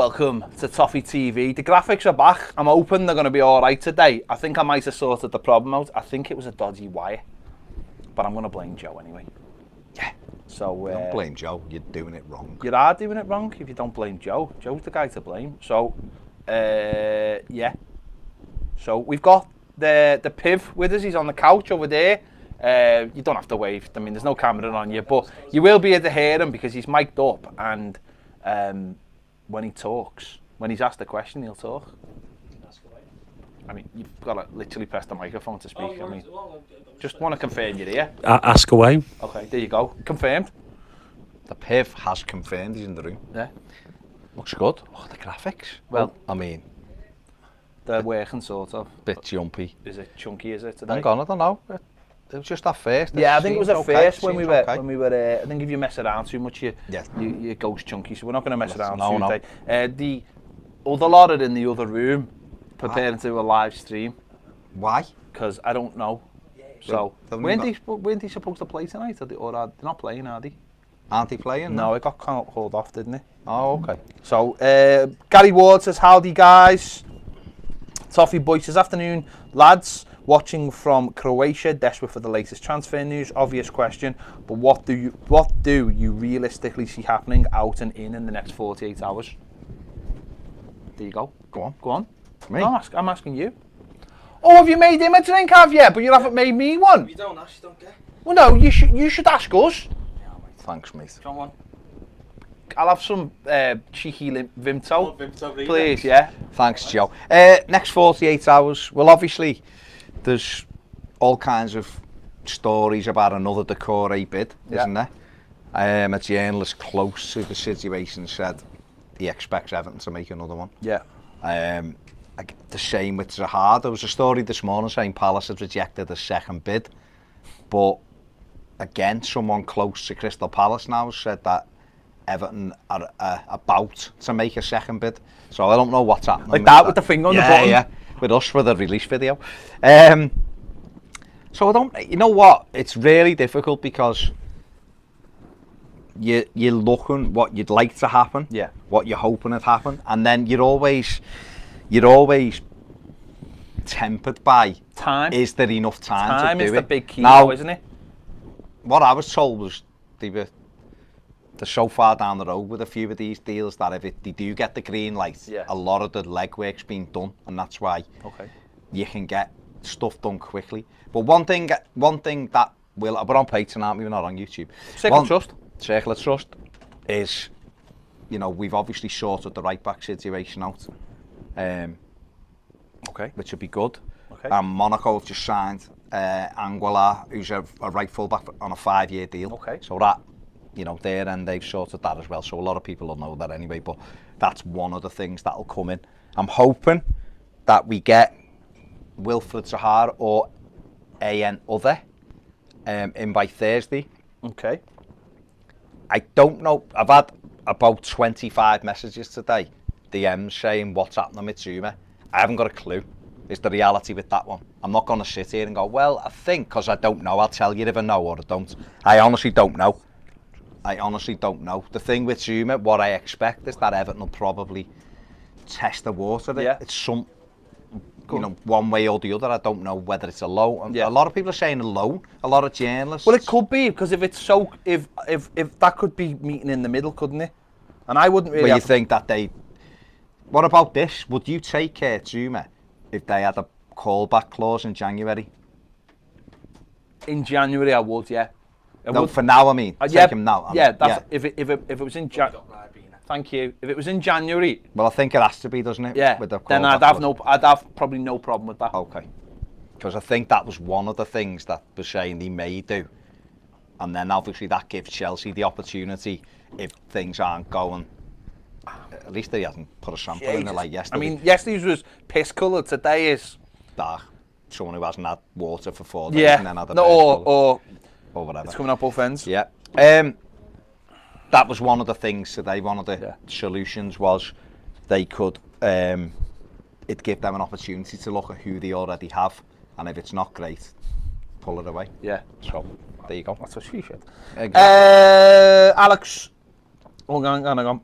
Welcome to Toffee TV. The graphics are back. I'm hoping they're going to be all right today. I think I might have sorted the problem out. I think it was a dodgy wire, but I'm going to blame Joe anyway. Yeah. So don't blame Joe. You're doing it wrong. You are doing it wrong if you don't blame Joe. Joe's the guy to blame. So, yeah. So we've got the Piv with us. He's on the couch over there. You don't have to wave. I mean, there's no camera on you, but you will be able to hear him because he's mic'd up and. When he talks, when he's asked a question, he'll talk. I mean, you've got to literally press the microphone to speak. I mean, just want to confirm you're here. Ask away. Okay, there you go. Confirmed. The Piv has confirmed he's in the room. Yeah. Looks good. Oh, the graphics. Well, I mean, they're working sort of. Bit jumpy. Is it chunky? Is it today? Hang on, I don't know. It was just at first. Yeah, I think it was at first when we were. Okay. When we were. I think if you mess around too much, you goes chunky. So we're not going to mess around too much. The other lot are in the other room, preparing to do a live stream. Why? Because I don't know. So weren't they supposed to play tonight? Or are they not playing? Are they? Aren't they playing? No, it got called off, didn't it? Oh, okay. So Gary Ward says, "Howdy guys, Toffee boys this afternoon, lads." Watching from Croatia, desperate for the latest transfer news. Obvious question, but what do you realistically see happening out and in the next 48 hours? There you go. Go on. Me? No, I'm asking you. Oh, have you made him a drink, have you? But you haven't made me one. You don't ask, you don't get. Well, no, you should ask us. Yeah, mate. Thanks, mate. Come on. I'll have some cheeky Vimto, Vimto, please. Yeah. Thanks, Joe. Next 48 hours. Well, obviously, there's all kinds of stories about another Decore bid, isn't there? A journalist close to the situation said he expects Everton to make another one. Yeah. The same with Zaha. There was a story this morning saying Palace had rejected a second bid, but again, someone close to Crystal Palace now said that Everton are about to make a second bid. So I don't know what's happening. Like that with the finger on the button? Yeah, with us for the release video. So I don't, you know what? It's really difficult because you're looking what you'd like to happen, what you're hoping would happen, and then you're always tempered by time. Is there enough time to do it? Time is the big key, now, isn't it? What I was told was they're so far down the road with a few of these deals that if they do get the green light, a lot of the legwork's been done, and that's why you can get stuff done quickly. But one thing that we're on Patreon, aren't we? We're not on YouTube. Circle of Trust is, you know, we've obviously sorted the right back situation out, which would be good. Monaco have just signed Anguilla, who's a right full back on a 5-year deal. So that, you know, there, and they've sorted that as well. So a lot of people will know that anyway, but that's one of the things that'll come in. I'm hoping that we get Wilfried Zaha or AN other in by Thursday. Okay. I don't know. I've had about 25 messages today, DMs saying what's happening with Zuma. I haven't got a clue. Is the reality with that one? I'm not going to sit here and go, well, I think, because I don't know. I'll tell you if I know or I don't. I honestly don't know. The thing with Zuma, what I expect is that Everton will probably test the water. It's some, you know, one way or the other. I don't know whether it's a loan. A lot of people are saying a loan. A lot of journalists. Well, it could be, because if it's so, if that could be meeting in the middle, couldn't it? And I wouldn't really. Well, you think that they? What about this? Would you take Zuma if they had a callback clause in January? In January, I would. Yeah. No, for now, I mean. Take him now. If it was in January. Thank you. If it was in January. Well, I think it has to be, doesn't it? Yeah. With the then I'd have probably no problem with that. Okay. Because I think that was one of the things that was saying they may do, and then obviously that gives Chelsea the opportunity if things aren't going. At least they hasn't put a sample in there like yesterday. I mean, yesterday's was piss coloured. Today is dark. Someone who hasn't had water for 4 days and then had a or whatever. It's coming up both ends. Yeah. That was one of the things today. One of the solutions was they could it'd give them an opportunity to look at who they already have, and if it's not great, pull it away. Yeah. So there you go. That's what she said. Exactly. Alex, hang on.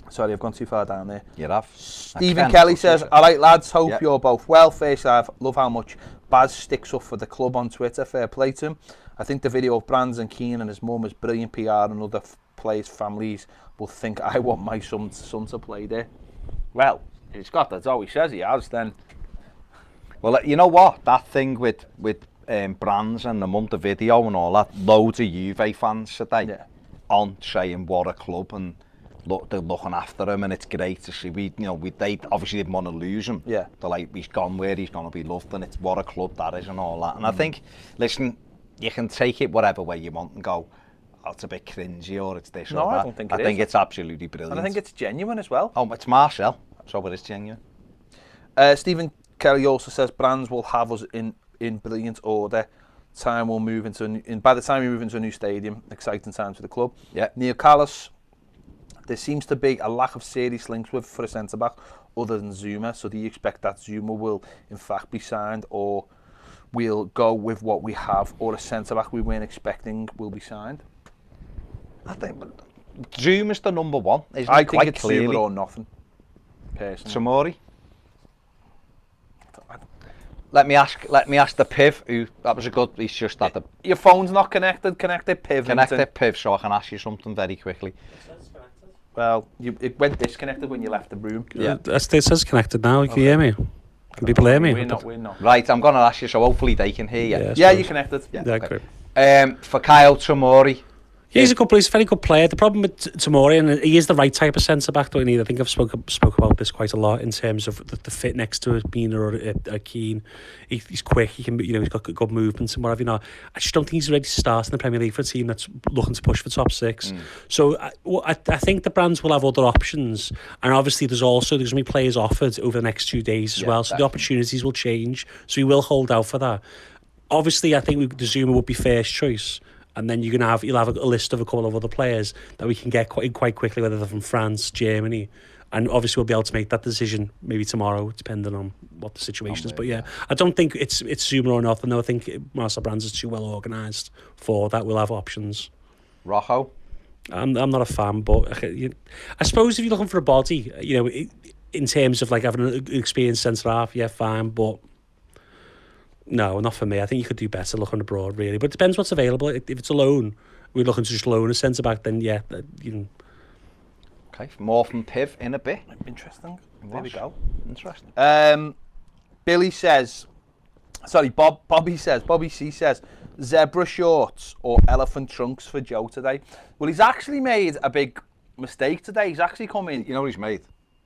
Sorry, I've gone too far down there. You have. Stephen Kelly says, all right, lads, hope Yep. you're both well. First, I love how much Baz sticks up for the club on Twitter. Fair play to him. I think the video of Brands and Keane and his mum is brilliant PR, and other players' families will think I want my son to play there. Well, he's got that's all he says he has, then. Well, you know what? That thing with Brands and the Montevideo and all that, loads of Juve fans today on saying what a club, and look, they're looking after him, and it's great to see. They obviously didn't want to lose him. Yeah. They're like, he's gone where he's going to be loved, and it's what a club that is and all that. And I think, listen, you can take it whatever way you want and go, oh, it's a bit cringy or it's this or that. No, I don't think it is. I think it's absolutely brilliant. And I think it's genuine as well. Oh, it's Marshall, so it is genuine. Stephen Kelly also says Brands will have us in brilliant order. By the time we move into a new stadium, exciting times for the club. Yeah. Neil Callis, there seems to be a lack of serious links for a centre back other than Zuma. So do you expect that Zuma will in fact be signed, or we'll go with what we have, or a centre back we weren't expecting will be signed? I think Zuma's the number one. I think it's Zuma or nothing. Personally. Tomori. Let me ask the Piv, who that was a good. He's just at the. Your phone's not connected. Connected Piv. Connected Piv, so I can ask you something very quickly. Well, it went disconnected when you left the room. Yeah, it says connected now. You can hear me. Can people hear me? We're not. Right, I'm going to ask you, so hopefully they can hear you. Yeah, you're connected. Yeah, okay. For Kyle Tomori. Yeah, he's a very good player. The problem with Tomori, and he is the right type of centre back, don't he? I think I've spoke about this quite a lot in terms of the fit next to a Mina or a Keane. He's quick. He can, he's got good movements and whatever. I just don't think he's ready to start in the Premier League for a team that's looking to push for top six. So I think the Brands will have other options, and obviously there's going to be players offered over the next 2 days as well. So definitely. The opportunities will change. So we will hold out for that. Obviously, I think the Zuma would be first choice. And then you'll have a list of a couple of other players that we can get quite quickly, whether they're from France, Germany, and obviously we'll be able to make that decision maybe tomorrow, depending on what the situation is. But yeah, I don't think it's Zuma or nothing. No, I think Marcel Brands is too well organised for that. We'll have options. Rojo? I'm not a fan, but I suppose if you're looking for a body, in terms of like having an experienced centre half, yeah, fine, but. No, not for me. I think you could do better looking abroad, really. But it depends what's available. If it's a loan, we're looking to just loan a centre-back, then yeah. Okay, more from Piv in a bit. Interesting. There we go. Interesting. Bobby C says, zebra shorts or elephant trunks for Joe today. Well, he's actually made a big mistake today. He's actually come in. You know what he's made?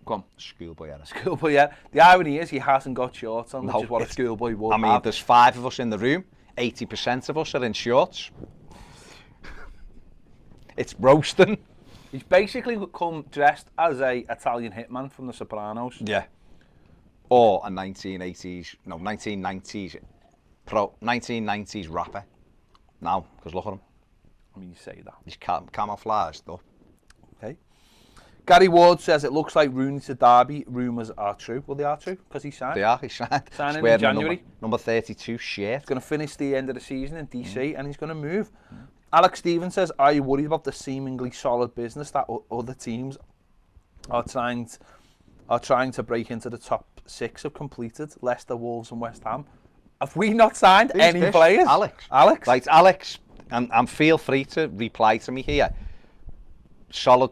Come. Schoolboy era. Schoolboy, yeah. The irony is he hasn't got shorts on, which is what a schoolboy would have. There's 5 of us in the room. 80% of us are in shorts. It's roasting. He's basically come dressed as a Italian hitman from The Sopranos. Yeah. Or a 1990s rapper. Now, because look at him. I mean, you say that. He's camouflaged though. Okay. Gary Ward says it looks like Rooney to Derby. Rumours are true. Well, they are true because he signed. They are. He signed. Signing in January. Number 32 shirt. He's going to finish the end of the season in DC and he's going to move. Alex Stevens says, are you worried about the seemingly solid business that other teams are trying to break into the top 6 have completed? Leicester, Wolves and West Ham. Have we not signed any players? Alex. Right, Alex, and feel free to reply to me here. Tell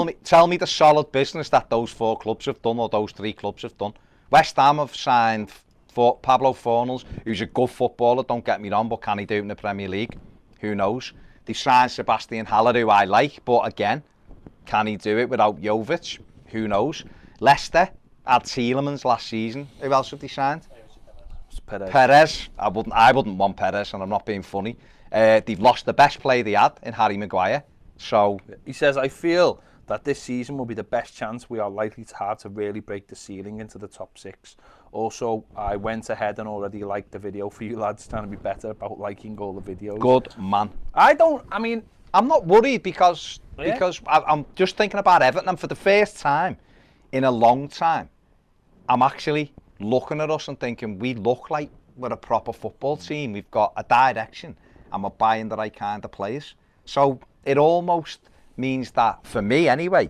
me the solid business that those 4 clubs have done, or those 3 clubs have done. West Ham have signed for Pablo Fornals, who's a good footballer, don't get me wrong, but can he do it in the Premier League? Who knows? They signed Sebastian Haller, who I like, but again, can he do it without Jovic? Who knows? Leicester had Tielemans last season. Who else have they signed? Perez. I wouldn't want Perez, and I'm not being funny. They've lost the best player they had in Harry Maguire. So he says, I feel that this season will be the best chance we are likely to have to really break the ceiling into the top 6. Also, I went ahead and already liked the video for you lads, trying to be better about liking all the videos. Good man. I'm not worried because I'm just thinking about Everton, and for the first time in a long time, I'm actually looking at us and thinking we look like we're a proper football team. We've got a direction and we're buying the right kind of players. So it almost means that, for me anyway,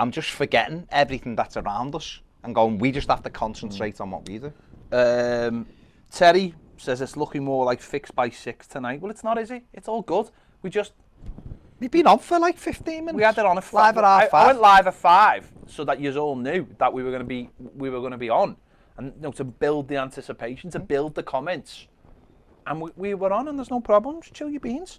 I'm just forgetting everything that's around us and going, we just have to concentrate on what we do. Terry says it's looking more like fixed by 6 tonight. Well, it's not, is it? It's all good. We've been on for like 15 minutes. We had it on at live at half 5. I went live at 5 so that you all knew that we were going to be on, and to build the anticipation, to build the comments, and we were on, and there's no problems. Chill your beans.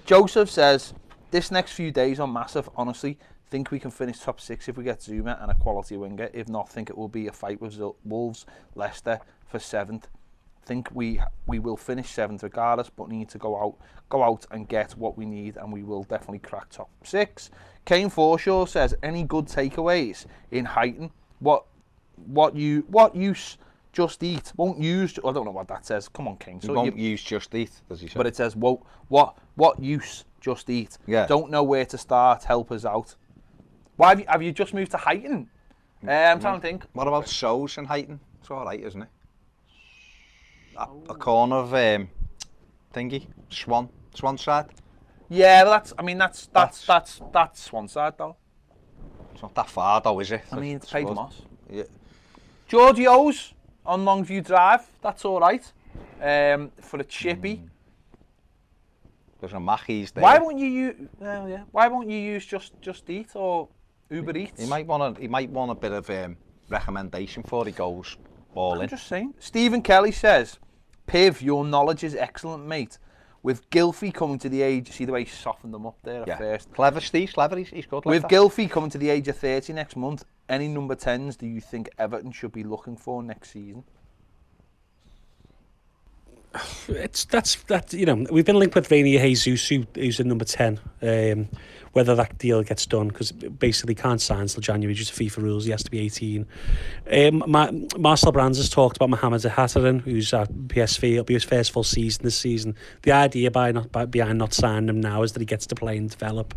Joseph says this next few days are massive. Honestly, think we can finish top 6 if we get Zuma and a quality winger. If not, think it will be a fight with Wolves, Leicester for 7th. Think we will finish 7th regardless, but need to go out and get what we need, and we will definitely crack top 6. Kane Forshaw says, any good takeaways in Heighton? What use Just Eat? Won't use. I don't know what that says. Come on, Kane. So won't use Just Eat, does he say? But it says what use Just Eat? Yeah. Don't know where to start. Help us out. Why have you just moved to Heighton? I'm trying to think. What about So's in Heighton? It's all right, isn't it? A corner of thingy, Swan side. Yeah, well, that's Swan side though. It's not that far though, is it? I mean, it's Paid Moss. Yeah. Giorgio's on Longview Drive. That's all right. For a chippy. There's a Mackey's there. Why won't you use? Why won't you use Just Eat or Uber Eats? He might want a bit of recommendation before he goes all in. I'm just saying. Stephen Kelly says, Piv, your knowledge is excellent, mate. With Gylfi coming to the age, see the way he softened them up there at first. Clever, Steve, clever, he's good. With Gylfi coming to the age of 30 next month, any number 10s do you think Everton should be looking for next season? That's you know, we've been linked with Rainier Jesus, who's in number 10. Whether that deal gets done, because basically can't sign until January due to FIFA rules. He has to be 18. Marcel Brands has talked about Mohamed Zahaterin, who's at PSV. It'll be his first full season this season. The idea behind not signing him now is that he gets to play and develop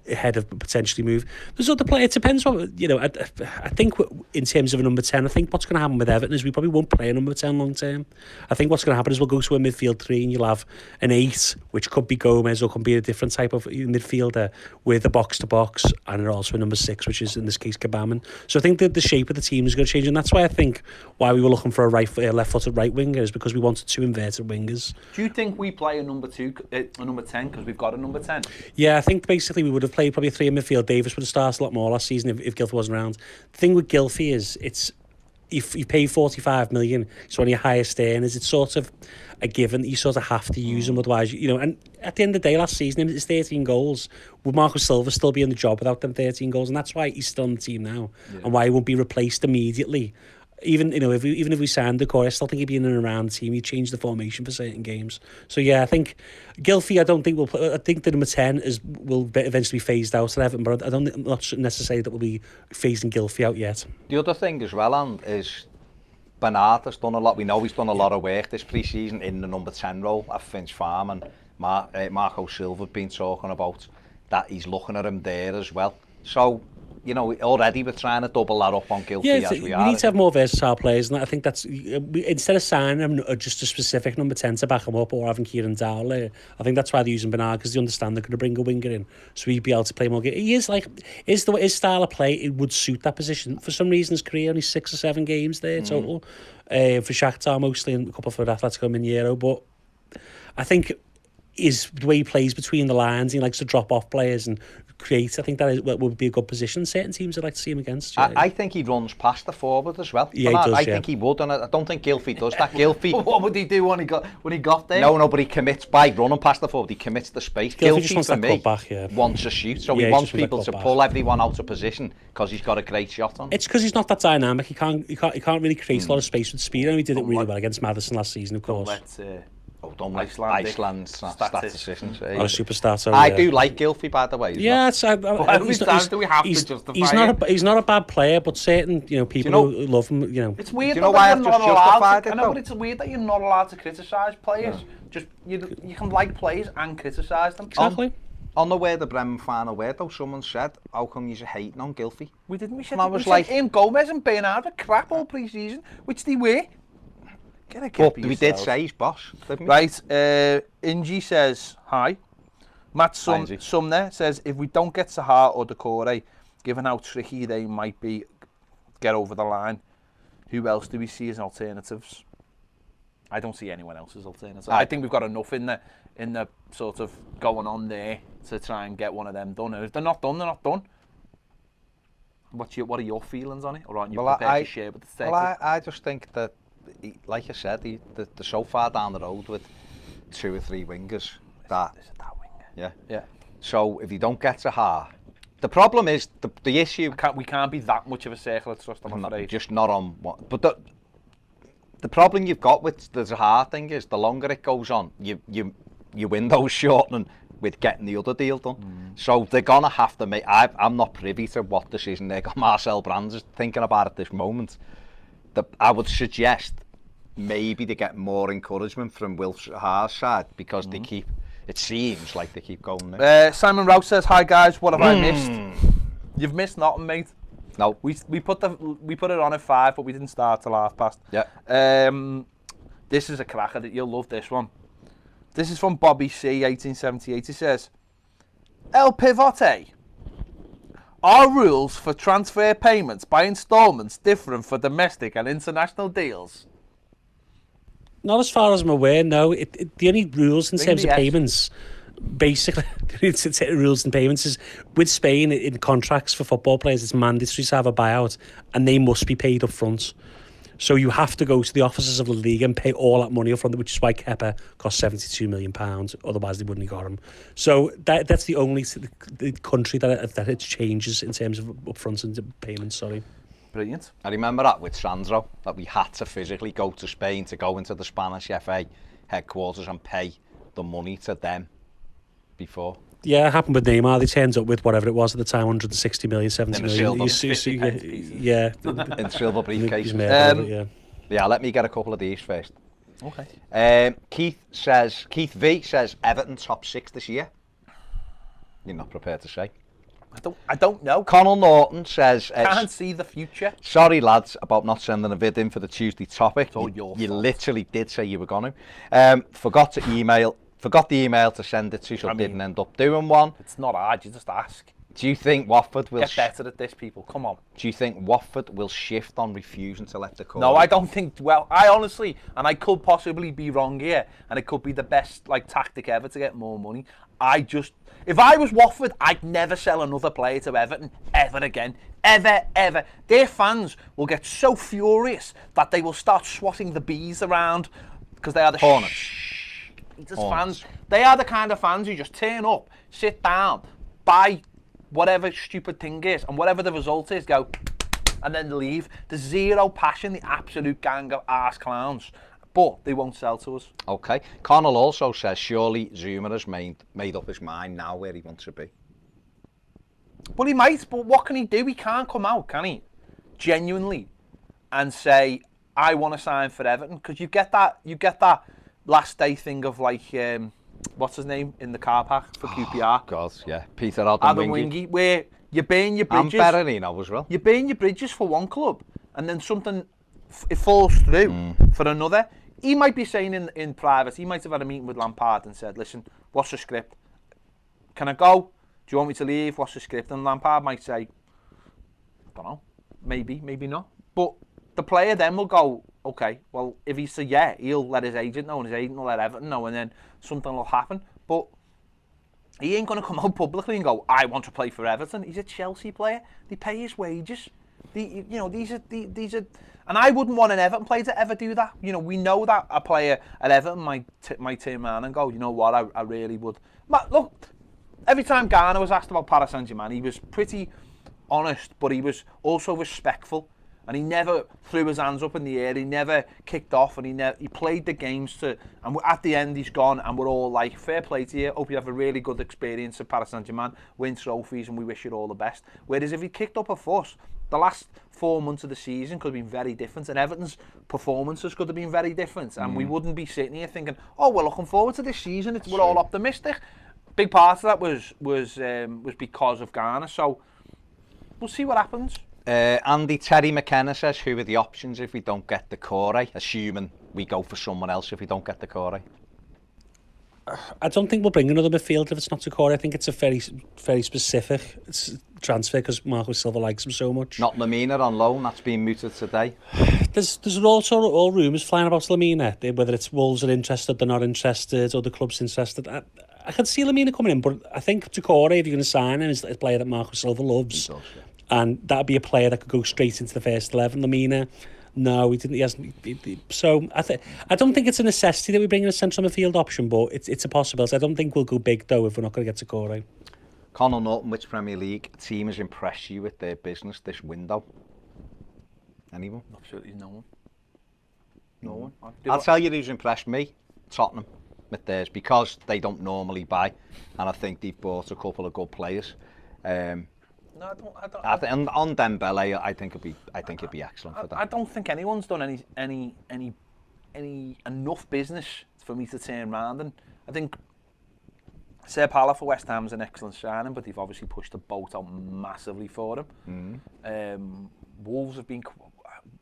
ahead of potentially move. There's other players. It depends what, you know. I think in terms of a number 10, I think what's going to happen with Everton is we probably won't play a number 10 long term. I think what's going to happen is we'll go to a midfield 3 and you'll have an 8, which could be Gomez or could be a different type of midfielder with a box to box, and also a number 6, which is in this case Kabaman. So I think that the shape of the team is going to change, and that's why I think why we were looking for a left-footed right winger is because we wanted 2 inverted wingers. Do you think we play a number 10 because we've got a number 10? Yeah, I think basically we would have played probably a 3 in midfield. Davis would have started a lot more last season if Gylfi wasn't around. The thing with Gylfi is if you pay 45 million, it's one of your highest earners. It's sort of a given. You sort of have to use him, otherwise, you know. And at the end of the day, last season, it's 13 goals. Would Marco Silva still be in the job without them 13 goals? And that's why he's still on the team now, and why he won't be replaced immediately. Even if we signed the core, I still think he'd be in and around the team. He'd change the formation for certain games. So yeah, I think Gylfi, I don't think will play. I think the number 10 will eventually be phased out at Everton, but I'm not necessarily that we'll be phasing Gylfi out yet. The other thing as well, and is Bernard has done a lot. We know he's done a lot of work this pre-season in the number 10 role at Finch Farm, and Marco Silva have been talking about that. He's looking at him there as well. So, you know, already we're trying to double that up on Gylfi as we are. We need to have more versatile players, and I think that's instead of signing him just a specific number 10 to back him up, or having Kieran Dowell, I think that's why they're using Bernard, because they understand they're going to bring a winger in, so he'd be able to play more games. He is like, his style of play, it would suit that position. For some reason, his career only 6 or 7 games there total, for Shakhtar mostly, and a couple for Atletico Mineiro. But I think the way he plays between the lines, he likes to drop off players and create. I think that would be a good position. Certain teams I'd like to see him against. I think he runs past the forward as well. Yeah, he does, I think he would, and I don't think Gylfi does that. Gylfi. What would he do when he got there? No, but he commits by running past the forward. He commits the space. Gylfi just wants for that me back, wants to shoot, so he wants people to pull everyone out of position because he's got a great shot on. It's because he's not that dynamic. He can't really create a lot of space with speed. And he did it really well against Maddison last season, of course. Don't let Iceland statisticians say. Or a superstar. So, I do like Gylfi, by the way. Yeah, he's not a bad player, but certain people who love him. It's weird. Do you know why I've just justified it? I know, but it's weird that you're not allowed to criticise players. Just you can like players and criticise them. Exactly. On the way the Bremen final where though, someone said, "How come you're hating on Gylfi?" We didn't. We said him, Gomez and Bernard were crap all pre-season, which they were. But we did say he's boss, didn't we? Right, Ingy says, hi. Matt Sumner says, if we don't get Zaha or Decore, given how tricky they might be, get over the line, who else do we see as alternatives? I don't see anyone else as alternatives. I think we've got enough in the sort of going on there to try and get one of them done. And if they're not done, they're not done. What are your feelings on it? Or aren't you prepared to share with the state? Well, I just think that, like you said, they're so far down the road with 2 or 3 wingers. Is it that winger? Yeah. So if you don't get Zaha, the problem is the issue. We can't be that much of a circle of trust, I'm afraid. Just not on what. But the problem you've got with the Zaha thing is the longer it goes on, your window's shortening with getting the other deal done. So they're gonna have to make. I'm not privy to what decision they got. Marcel Brands is thinking about at this moment. I would suggest maybe they get more encouragement from Wilf Zaha's side because they keep. It seems like they keep going there. Simon Rouse says, "Hi guys, what have I missed?" You've missed nothing, mate. No, we put it on at 5, but we didn't start till past. Yeah. This is a cracker that you'll love. This one. This is from Bobby C, 1878. He says, "El Pivote. Are rules for transfer payments by instalments different for domestic and international deals?" Not as far as I'm aware, no. The only rules in terms of yes. payments, basically, the rules and payments is with Spain in contracts for football players, it's mandatory to have a buyout and they must be paid up front. So you have to go to the offices of the league and pay all that money up front, which is why Kepa cost £72 million. Otherwise, they wouldn't have got him. So that's the only the country that it changes in terms of upfront and payments. Sorry. Brilliant. I remember that with Sandro, that we had to physically go to Spain to go into the Spanish FA headquarters and pay the money to them before. Yeah, it happened with Neymar. They turned up with whatever it was at the time, 160 million, 70 million. Yeah. In silver briefcase. Yeah, let me get a couple of these first. Okay. Keith V says, Everton top 6 this year. You're not prepared to say. I don't know. Connell Norton says... Can't see the future. Sorry, lads, about not sending a vid in for the Tuesday topic. It's all your you fault. literally did say you were going to. Forgot the email to send it to, so didn't end up doing one. It's not hard, you just ask. Do you think Watford will... Get better at this, people. Come on. Do you think Watford will shift on refusing to let the call? No, I don't think... Well, I honestly... And I could possibly be wrong here. And it could be the best tactic ever to get more money. If I was Watford, I'd never sell another player to Everton ever again. Ever. Their fans will get so furious that they will start swatting the bees around because they are the Hornets. Fans. They are the kind of fans who just turn up, sit down, buy whatever stupid thing is, and whatever the result is, go, and then leave. There's zero passion, the absolute gang of arse clowns. But they won't sell to us. Okay. Connell also says, surely Zuma has made up his mind now where he wants to be. Well, he might, but what can he do? He can't come out, can he? Genuinely, and say, I want to sign for Everton. Because you get that last day thing of what's his name in the car park for QPR? Oh, God, yeah. Peter Adam Wingy, where you burn your bridges. And Berarino as well. You burn your bridges for one club, and then something it falls through for another. He might be saying in private, he might have had a meeting with Lampard and said, listen, what's the script? Can I go? Do you want me to leave? What's the script? And Lampard might say, don't know, maybe not. But the player then will go, okay, well, if he says yeah, he'll let his agent know, and his agent will let Everton know, and then something will happen. But he ain't going to come out publicly and go, I want to play for Everton. He's a Chelsea player. They pay his wages. These are, and I wouldn't want an Everton player to ever do that. We know that a player at Everton might turn around and go, you know what, I really would. Look, every time Garner was asked about Paris Saint-Germain, he was pretty honest, but he was also respectful. And he never threw his hands up in the air. He never kicked off, and he played the games to. And at the end, he's gone, and we're all like, fair play to you. Hope you have a really good experience at Paris Saint-Germain, win trophies, and we wish you all the best. Whereas if he kicked up a fuss, the last 4 months of the season could have been very different, and Everton's performances could have been very different, and we wouldn't be sitting here thinking, oh, we're looking forward to this season. We're all optimistic. Big part of that was because of Garner. So we'll see what happens. Andy Terry McKenna says, who are the options if we don't get the Corey? Assuming we go for someone else if we don't get the Corey. I don't think we'll bring another midfielder if it's not Toure. I think it's a very specific transfer because Marco Silva likes him so much. Not Lamina on loan, that's been mooted today. There's also all rumours flying about Lamina, whether it's Wolves are interested, they're not interested, or the club's interested. I could see Lamina coming in, but I think Toure, if you're going to sign him, is a player that Marco Silva loves. He does, yeah. And that'd be a player that could go straight into the first 11. Lamina, no, he didn't. He hasn't. So I don't think it's a necessity that we bring in a central midfield option, but it's a possibility. I don't think we'll go big though if we're not going to get Toure. Conor Norton, which Premier League team has impressed you with their business this window? Anyone? Absolutely no one. No one. I'll tell you who's impressed me. Tottenham with theirs, because they don't normally buy, and I think they've bought a couple of good players. No, I don't. And on Dembele, I think it'd be excellent for them. I don't think anyone's done any enough business for me to turn around, and I think Seb Haller for West Ham's an excellent signing, but they've obviously pushed the boat out massively for him. Wolves have been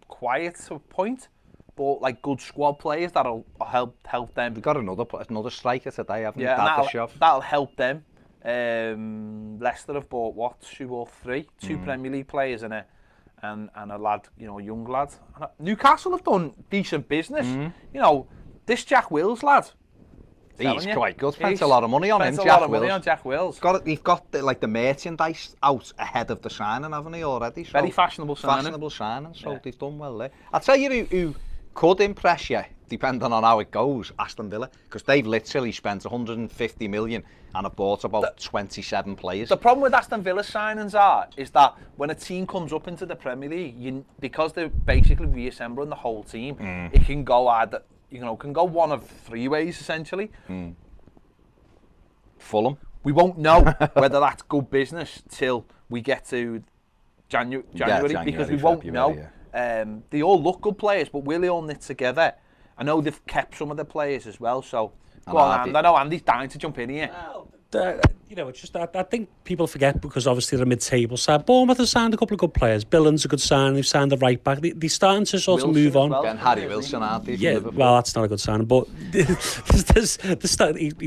quiet to a point, but like good squad players that'll help them. They've got another striker today, haven't they? Yeah, that'll help them. Leicester have bought 2 or 3 Premier League players and a lad, a young lad. Newcastle have done decent business. This Jack Wills lad. He's quite good. Spent a lot of money on him. Jack Wills. They've got the merchandise out ahead of the signing, haven't they already? So very fashionable signing. So they've done well there. I'll tell you who could impress you, depending on how it goes, Aston Villa, because they've literally spent 150 million and have bought about 27 players. The problem with Aston Villa signings is that when a team comes up into the Premier League, because they're basically reassembling the whole team, it can go either, can go one of 3 ways essentially. Fulham. We won't know whether that's good business till we get to January because we won't know. Yeah. They all look good players, but will they all knit together? I know they've kept some of the players as well, so go on, Andy. I know Andy's dying to jump in here. Well, it's just I think people forget because obviously they're a mid-table side. Bournemouth have signed a couple of good players. Billen's a good sign. They've signed the right back. They're starting to sort of move on. Getting Harry Wilson, aren't they? Yeah, well, that's not a good sign. But he's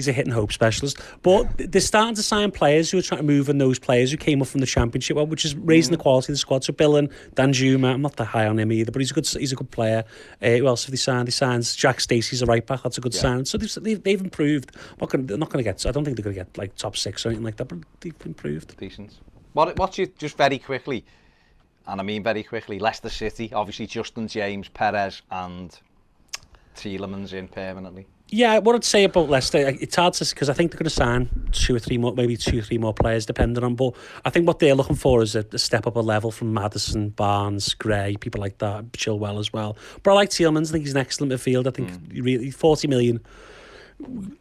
a hit and hope specialist. But they're starting to sign players who are trying to move in those players who came up from the Championship, which is raising the quality of the squad. So Billen, Danjuma, I'm not that high on him either, but he's a good player. Who else have they signed? They signed Jack Stacey's a right back. That's a good sign. So they've improved. They're not going to get. I don't think they're going to get like top 6 or anything like that, but they've improved. Decent. What's you just very quickly, and I mean very quickly, Leicester City, obviously Justin James, Perez and Tielemans in permanently. Yeah, what I'd say about Leicester, it's hard to, because I think they're going to sign 2 or 3 more, maybe 2 or 3 more players depending on, but I think what they're looking for is a step up a level from Maddison, Barnes, Gray, people like that, Chilwell as well. But I like Tielemans. I think he's an excellent midfield. I think really 40 million.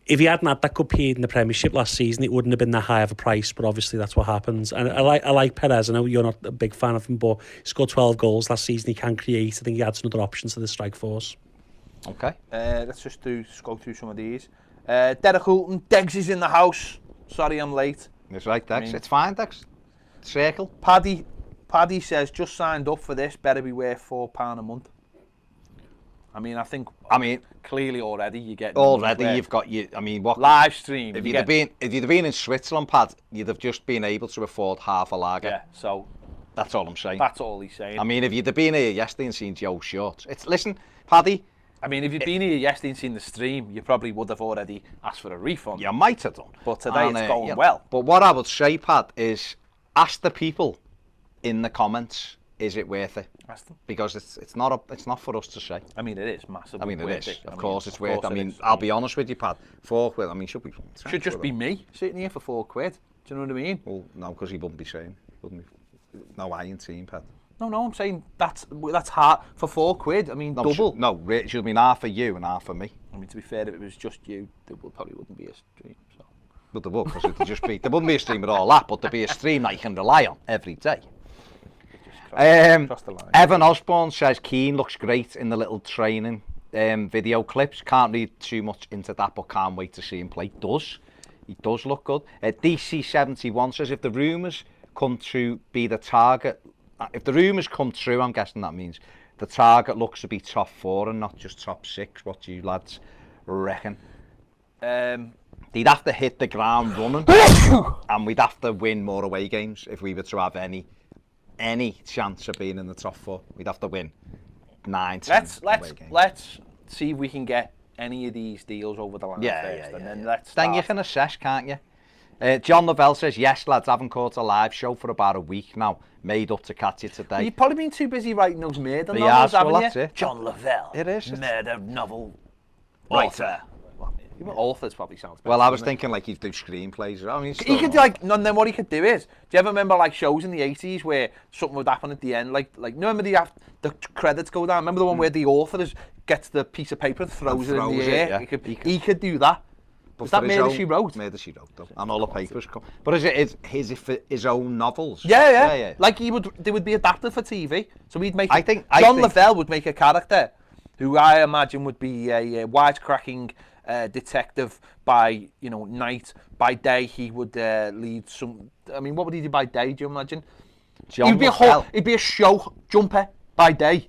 If he hadn't had that good period in the Premiership last season, it wouldn't have been that high of a price, but obviously that's what happens. And I like Perez. I know you're not a big fan of him, but he scored 12 goals last season. He can create. I think he adds another option to the strike force. Okay. Let's just go through some of these. Derek Hulton, Degs is in the house. Sorry I'm late. It's right, Degs. It's fine, Degs. Circle. Paddy says, just signed up for this, better be worth £4 a month. I mean, clearly already you get... You've got... what... Live stream. If you'd have been in Switzerland, Pad, you'd have just been able to afford half a lager. Yeah, so... That's all I'm saying. That's all he's saying. I mean, if you'd have been here yesterday and seen Joe Short... Listen, Paddy... I mean, if you'd been here yesterday and seen the stream, you probably would have already asked for a refund. You might have done. But today it's going well. But what I would say, Pad, is ask the people in the comments, is it worth it? Ask them. Because it's not for us to say. I mean, it is massively I mean, it worth is. it. Of course it's worth it. I mean, is. I'll be honest with you, Pad. £4, I mean, should just be me sitting here for £4. Do you know what I mean? Well, no, because he wouldn't be saying, wouldn't he? No iron team, Pad. No, I'm saying that's hard for £4. I mean, double. It should mean half for you and half for me. I mean, to be fair, if it was just you, there probably wouldn't be a stream. So. But there would, because there wouldn't be a stream at all that, but there'd be a stream that you can rely on every day. Cross the line. Evan Osborne says Keane looks great in the little training video clips. Can't read too much into that, but can't wait to see him play. He does look good. DC71 says if the rumours come to be the target, if the rumours come true, I'm guessing that means the target looks to be top 4 and not just top 6. What do you lads reckon? they'd have to hit the ground running, and we'd have to win more away games if we were to have any chance of being in the top 4. We'd have to win 9, 10 away games. Let's see if we can get any of these deals over the line first, and then let's start. Then you can assess, can't you? John Lavelle says, yes, lads, haven't caught a live show for about a week now. Made up to catch you today. Well, you've probably been too busy writing those murder Yeah, novels, well, haven't that's you? it. John Lavelle. It is. Murder novel writer. Even authors probably sounds better. Well, I was thinking like he'd do screenplays. I mean, he could do like, and then what he could do is, do you ever remember like shows in the 80s where something would happen at the end, like remember the credits go down? Remember the one where the author gets the piece of paper and throws it in the air? Yeah. He could do that. Was that Murder She Wrote? Murder She Wrote, though, and all the papers come. But is it his own novels? Yeah. Like they would be adapted for TV. So we'd make. John Lavelle would make a character, who I imagine would be a wisecracking detective by night. By day he would lead some. I mean, what would he do by day? Do you imagine? He'd be a show jumper by day.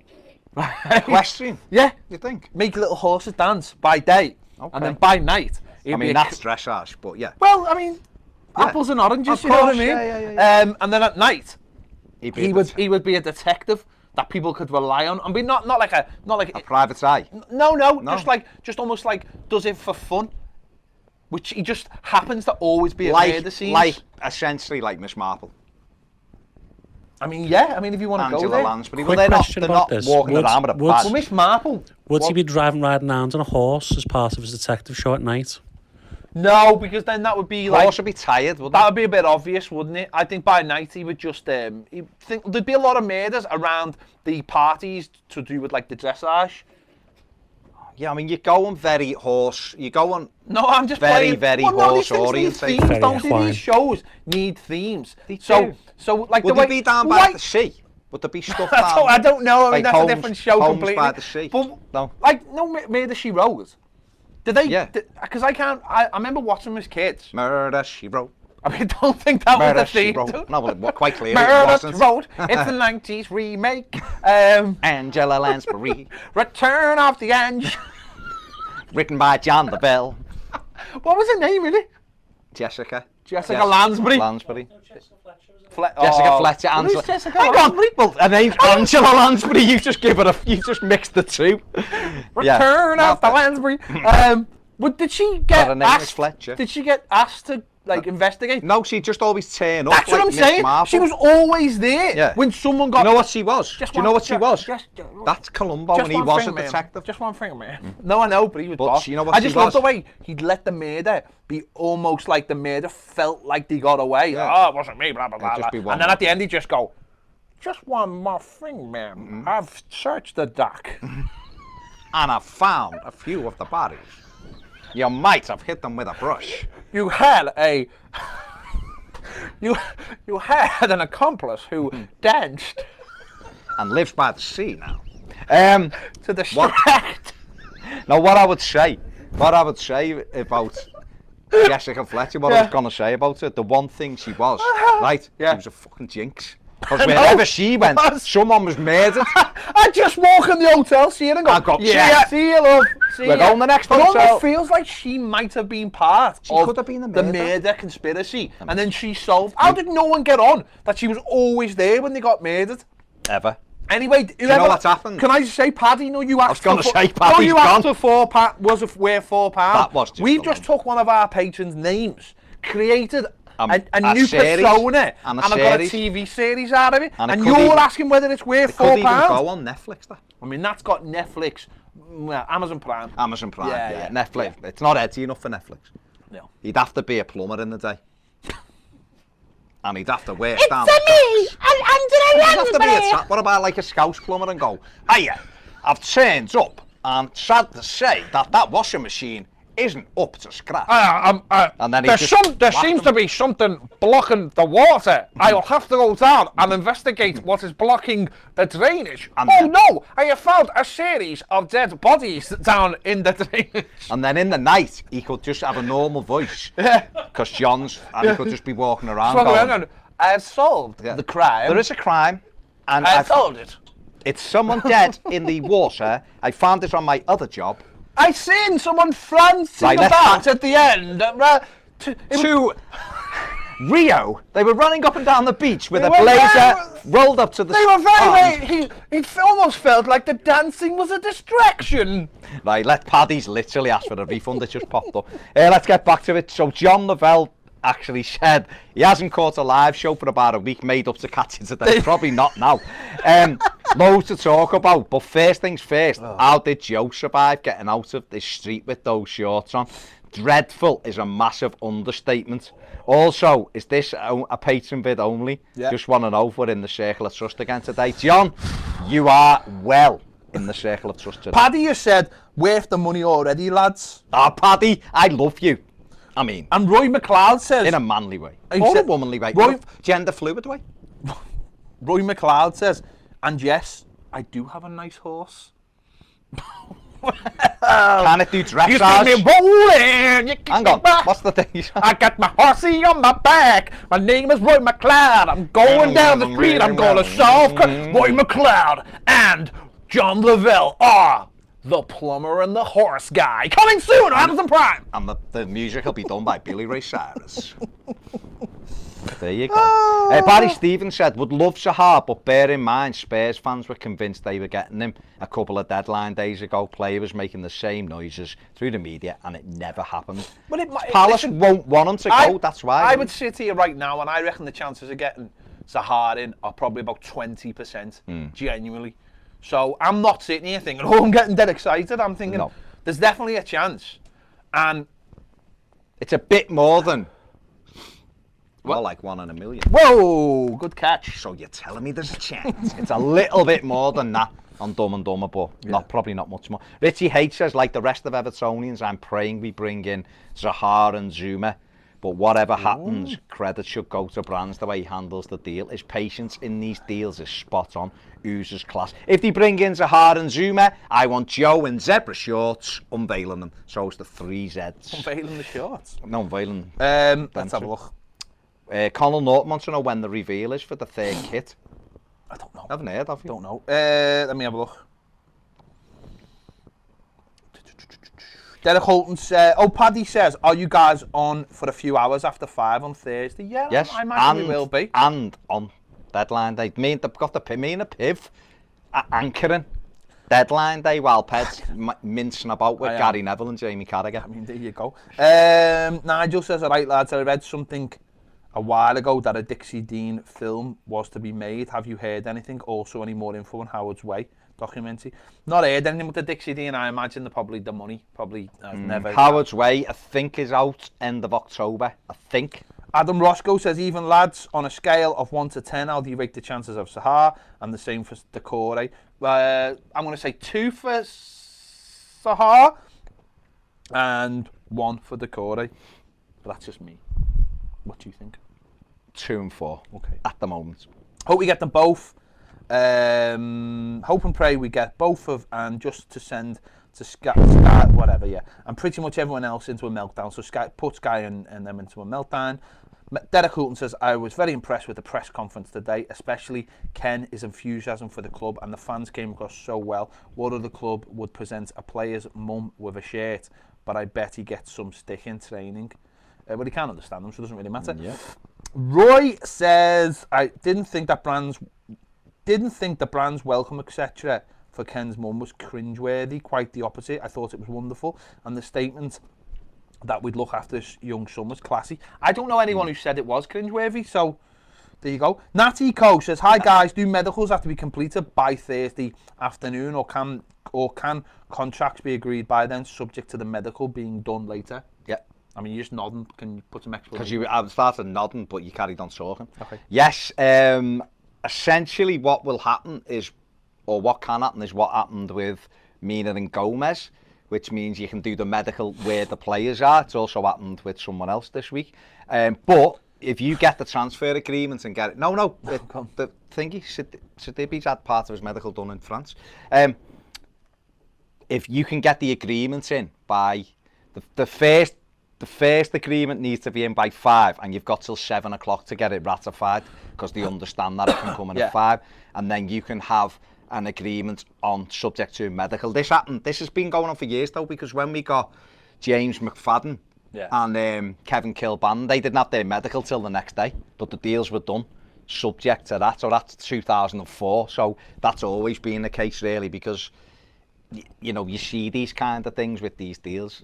Equestrian. Yeah. You think? Make little horses dance by day, and then by night. I mean, that's dressage, but yeah. Well, I mean, apples and oranges, you know what I mean? Yeah. And then at night, he would be a detective that people could rely on. I mean, not like a private eye. No, just almost like does it for fun, which he just happens to always be at murder scenes. Like essentially like Miss Marple. I mean, yeah. I mean, if you want to go Angela there. Lansbury. Quick Well, question they're about not this. walking around with a badge. Well, Miss Marple. Would he be riding around on a horse as part of his detective show at night? No, because then that would be like. Horse would be tired, wouldn't That would be a bit obvious, wouldn't it? I think by night he would just there'd be a lot of murders around the parties to do with like the dressage. Yeah, I mean, you're going very horse. You're going. No, I'm just very, playing. very horse oriented. Themes, don't these shows need themes? So like would they be down by the sea? Would there be stuff down? I don't know. I mean, like that's a different show Homes completely. by the sea. But no, Murder She Wrote. Did they? Yeah. Because I remember watching them as kids. Murder She Wrote. I mean, I don't think that was the theme. No, well, quite clearly Murder it wasn't. She Wrote. It's the 90s remake. Angela Lansbury. Return of the Angel. Written by John Lavelle. What was her name, really? Jessica Lansbury. Jessica Fletcher. Who's Jessica Lansbury? Well, her name's Angela Lansbury. You just mixed the two. Return of the Lansbury. Did she get her name asked? is Fletcher. Did she get asked to investigate? No, she just always turned up. That's what I'm saying. She was always there when someone got. You know what she was? Do you know what she was? That's Columbo when he was a man. detective. Just one thing, man. No, I know, but he was boss. You know what I just love the way he'd let the murder be almost like the murder felt like they got away. Yeah. Oh, it wasn't me, blah, blah, blah. And then at the end he'd just go, just one more thing, ma'am. I've searched the dock. And I found a few of the bodies. You might have hit them with a brush. You had a... you had an accomplice who danced... And lives by the sea now. To distract. Now, what I would say about Jessica Fletcher, what I was going to say about her, the one thing she was, right? Yeah. She was a fucking jinx. Because wherever she went, someone was murdered. I just walk in the hotel, see her and go, see you, love. We're going the next But hotel. it almost feels like she might have been part of could have been the murder conspiracy. And then she solved... How did no one get on that she was always there when they got murdered? Ever. Anyway, do you know what's happened? Can I just say, Paddy? No, you asked. I was going to say, Paddy's you asked for £4. Was it worth £4? That was just We've just took one of our patrons' names, created a new series, persona, and I've got a TV series out of it, and you're asking whether it's worth £4. Could even go on Netflix, that. I mean, that's got Netflix, Amazon Prime. Amazon Prime, yeah. Netflix. Yeah. It's not edgy enough for Netflix. No. He'd have to be a plumber in the day. And he'd have to wear It's down. me, I'm Angela Lansbury. What about like a Scouse plumber and go, hiya, I've turned up and sad to say that washing machine isn't up to scratch. And then there seems to be something blocking the water. I'll have to go down and investigate what is blocking the drainage. No, I have found a series of dead bodies down in the drainage. And then in the night, he could just have a normal voice. Because John's, and he could just be walking around going, I've solved the crime. There is a crime. And I've solved it. It's someone dead in the water. I found it on my other job. I seen someone flancing Right, about at the end. To Rio, they were running up and down the beach with They a were blazer rolled up to the They were arms. very. It almost felt like the dancing was a distraction. Right, Paddy's literally asked for a refund. It just popped up. Let's get back to it. So John Lavelle actually said he hasn't caught a live show for about a week, made up to catch it today. Probably not now. Loads to talk about, but first things first, how did Joe survive getting out of this street with those shorts on? Dreadful is a massive understatement. Also, is this a patron bid only? Yeah. Just want to know if we're in the circle of trust again today. John, you are well in the circle of trust today. Paddy has said, worth the money already, lads. Paddy, I love you. I mean, And Roy McLeod says... in a manly way. He Or a said- womanly way. Roy- Gender fluid way. Roy McLeod says, and yes, I do have a nice horse. Can it do You see dressage? me rolling. You Hang on, what's the thing? I got my horsey on my back. My name is Roy McLeod. I'm going down the street. I'm going to solve Roy McLeod and John Lavelle are the plumber and the horse guy. Coming soon on Amazon Prime. And the music will be done by Billy Ray Cyrus. There you go. Barry Stevens said, would love Zaha, but bear in mind, Spurs fans were convinced they were getting him a couple of deadline days ago. Player was making the same noises through the media, and it never happened. But Palace won't want him to go, that's why. I would sit here right now, and I reckon the chances of getting Zaha in are probably about 20%, genuinely. So I'm not sitting here thinking, oh, I'm getting dead excited. I'm thinking, No. there's definitely a chance. And, It's a bit more than, well, like 1 in a million. whoa, good catch. So you're telling me there's a chance? It's a little bit more than that on Dumb and Dumber, but probably not much more. Richie H says, like the rest of Evertonians, I'm praying we bring in Zaha and Zuma. But whatever happens, credit should go to Brands the way he handles the deal. His patience in these deals is spot on. Oozes class. If they bring in Zaha and Zuma, I want Joe in zebra shorts unveiling them. So it's the 3 Zs. Unveiling the shorts. No, unveiling. Let's have a look. Connell Norton wants to know when the reveal is for the 3rd kit. I don't know. I haven't heard of you. Don't know. Let me have a look. Derek Holton says, Paddy says, are you guys on for a few hours after 5 on Thursday? Yeah, Yes, I imagine we will be. And on deadline day. Me and the Piv anchoring deadline day while Ped's mincing about with Gary Neville and Jamie Carragher. I mean, there you go. Nigel says, all right, lads, I read something a while ago that a Dixie Dean film was to be made. Have you heard anything? Also, any more info on Howard's Way documentary? Not heard anything with the Dixie Dean. I imagine the money probably has never... Howard's Way, I think, is out end of October. I think. Adam Roscoe says, even lads, on a scale of 1 to 10, how do you rate the chances of Zaha? And the same for Decore. I'm going to say 2 for Zaha and 1 for Decore. But that's just me. What do you think? 2 and 4. Okay. At the moment. Hope we get them both. Hope and pray we get both of, and just to send to Sky, whatever, yeah. And pretty much everyone else into a meltdown. So put Sky and them into a meltdown. Derek Hulton says, I was very impressed with the press conference today, especially Ken, his enthusiasm for the club, and the fans came across so well. What other club would present a player's mum with a shirt? But I bet he gets some stick in training. But he can't understand them, so it doesn't really matter. Yeah. Roy says, I didn't think the brand's welcome, etc. for Ken's mum was cringeworthy. Quite the opposite. I thought it was wonderful. And the statement that we'd look after this young son was classy. I don't know anyone who said it was cringeworthy, so there you go. Natty Co says, hi guys, do medicals have to be completed by Thursday afternoon, or can contracts be agreed by then, subject to the medical being done later? Yeah. I mean, you're just nodding. Can you put some explanation? Because I started nodding, but you carried on talking. Okay. Yes. Essentially, what will happen is, or what can happen is what happened with Mina and Gomez, which means you can do the medical where the players are. It's also happened with someone else this week. But if you get the transfer agreement and get it... No, the thingy, Sidibe's had part of his medical done in France. If you can get the agreement in by... The first agreement needs to be in by 5, and you've got till 7 o'clock to get it ratified, because they understand that it can come in at 5, and then you can have an agreement on subject to medical. This happened. This has been going on for years though, because when we got James McPartland and Kevin Kilban, they didn't have their medical till the next day, but the deals were done subject to that. So that's 2004. So that's always been the case really, because you know, you see these kind of things with these deals.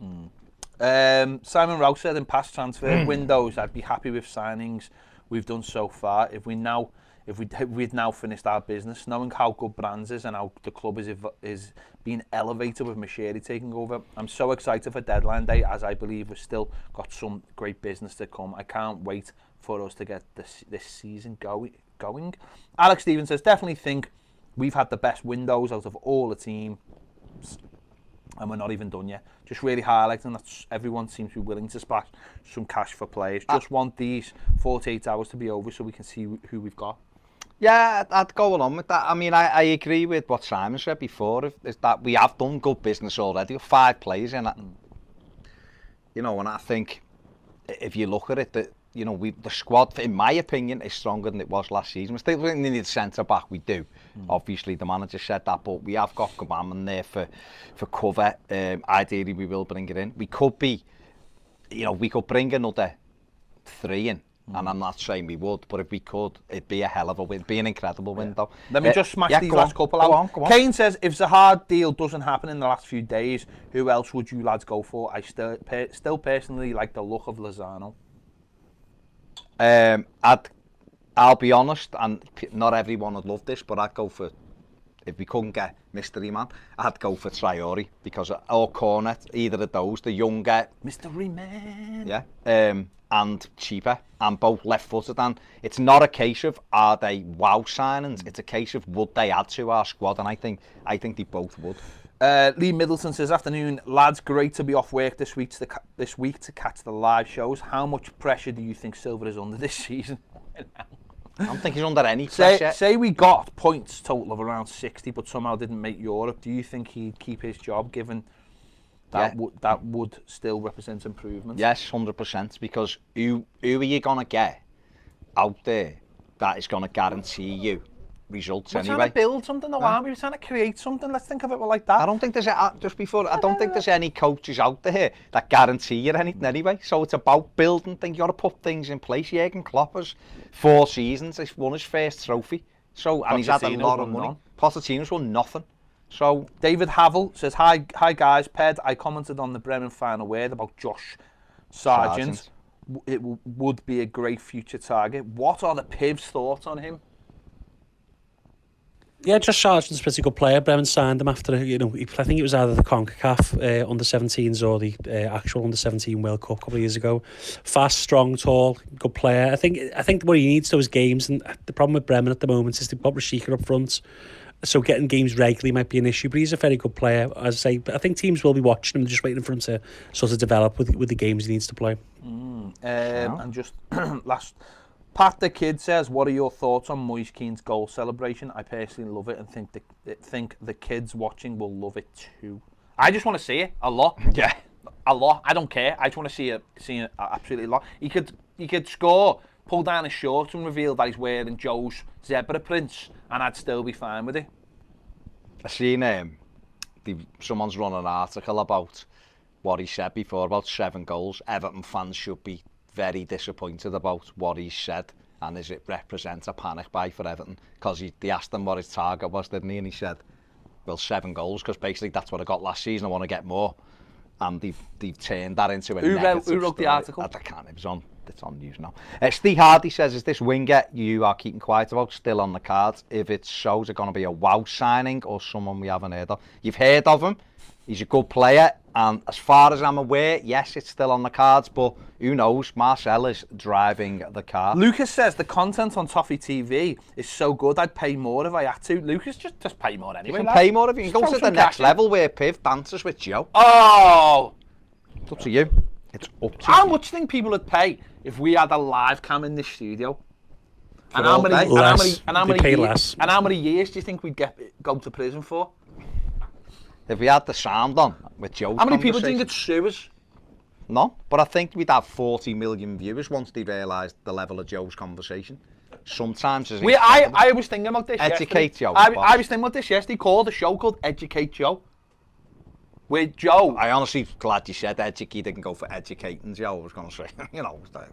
Simon Rouse said in past transfer windows, I'd be happy with signings we've done so far. If we'd now finished our business, knowing how good Brands is and how the club is being elevated with Mashiri taking over, I'm so excited for deadline day, as I believe we've still got some great business to come. I can't wait for us to get this season going. Alex Stevens says, definitely think we've had the best windows out of all the team, and we're not even done yet. Just really highlighting that everyone seems to be willing to splash some cash for players. Just want these 48 hours to be over so we can see who we've got. Yeah, I'd go along with that. I mean, I agree with what Simon said before, is that we have done good business already, 5 players in it. You know, and I think if you look at it, that, you know, the squad, in my opinion, is stronger than it was last season. We still need centre back, we do. Obviously, the manager said that, but we have got Gabam there for cover. Ideally, we will bring it in. We could be, you know, we could bring another 3 in. And I'm not saying we would, but if we could, it'd be a hell of a win. It'd be an incredible window. Let me just smash these last couple out. Go on. Kane says, if Zaha deal doesn't happen in the last few days, who else would you lads go for? I still personally like the look of Lozano. I'll be honest, and not everyone would love this, but I'd go for, if we couldn't get Mystery Man, I'd go for Traore, because or Cornet, either of those, the younger Mystery Man. Yeah. And cheaper, and both left-footed. And it's not a case of are they wow signings. It's a case of would they add to our squad, and I think they both would. Lee Middleton says, afternoon lads, great to be off work this week to catch the live shows. How much pressure do you think Silver is under this season? I don't think he's under any pressure. Say we got points total of around 60, but somehow didn't make Europe. Do you think he'd keep his job, given that would still represent improvement? Yes, 100%, because who are you going to get out there that is going to guarantee you results anyway? We're trying to build something, though, aren't we? We're trying to create something. Let's think of it like that. I don't think there's I don't think there's any coaches out there that guarantee you anything anyway. So it's about building things. You got to put things in place. Jurgen Klopp has 4 seasons. He's won his first trophy. So, and he's had a lot of money. Pochettino's won nothing. So David Havel says, hi guys, Ped, I commented on the Bremen final word about Josh Sargent. It would be a great future target. What are the Piv's thoughts on him? Yeah, Josh Sargent's a pretty good player. Bremen signed him after, you know, I think it was either the CONCACAF under-17s or the actual under-17 World Cup a couple of years ago. Fast, strong, tall, good player. I think what he needs those games, and the problem with Bremen at the moment is they've got Rashika up front. So getting games regularly might be an issue, but he's a very good player, as I say. But I think teams will be watching him, just waiting for him to sort of develop with the games he needs to play. And just last, Pat the Kid says, what are your thoughts on Moise Keane's goal celebration? I personally love it and think the kids watching will love it too. I just want to see it a lot. Yeah, a lot. I don't care. I just want to see it absolutely a lot. He could score, pull down his shorts and reveal that he's wearing Joe's zebra prints, and I'd still be fine with it. I seen someone's run an article about what he said before about 7 goals. Everton fans should be very disappointed about what he said, and does it represent a panic buy for Everton? Because they asked him what his target was, didn't he? And he said, well, 7 goals, because basically that's what I got last season. I want to get more. And they've turned that into a negative. Who wrote the article? I can't. It's on news now. Steve Hardy says, is this winger you are keeping quiet about still on the cards? If it's so, is it going to be a wow signing or someone we haven't heard of? You've heard of him. He's a good player. And as far as I'm aware, yes, it's still on the cards. But who knows? Marcel is driving the car. Lucas says the content on Toffee TV is so good, I'd pay more if I had to. Lucas, just pay more anyway. You can pay more if you can go to the next level where Piv dances with Joe. Oh! It's up to you. It's up to How you. much do you think people would pay if we had a live cam in this studio? And how many years do you think we'd go to prison for? If we had the sound on with Joe's How many people do you think it'd sue us? None, but I think we'd have 40 million viewers once they realised the level of Joe's conversation. sometimes is I was thinking about this Educate yesterday. Joe. I was thinking about this yesterday. Called a show called Educate Joe. With Joe. I honestly glad you said educate. Didn't go for educating Joe. I was going to say,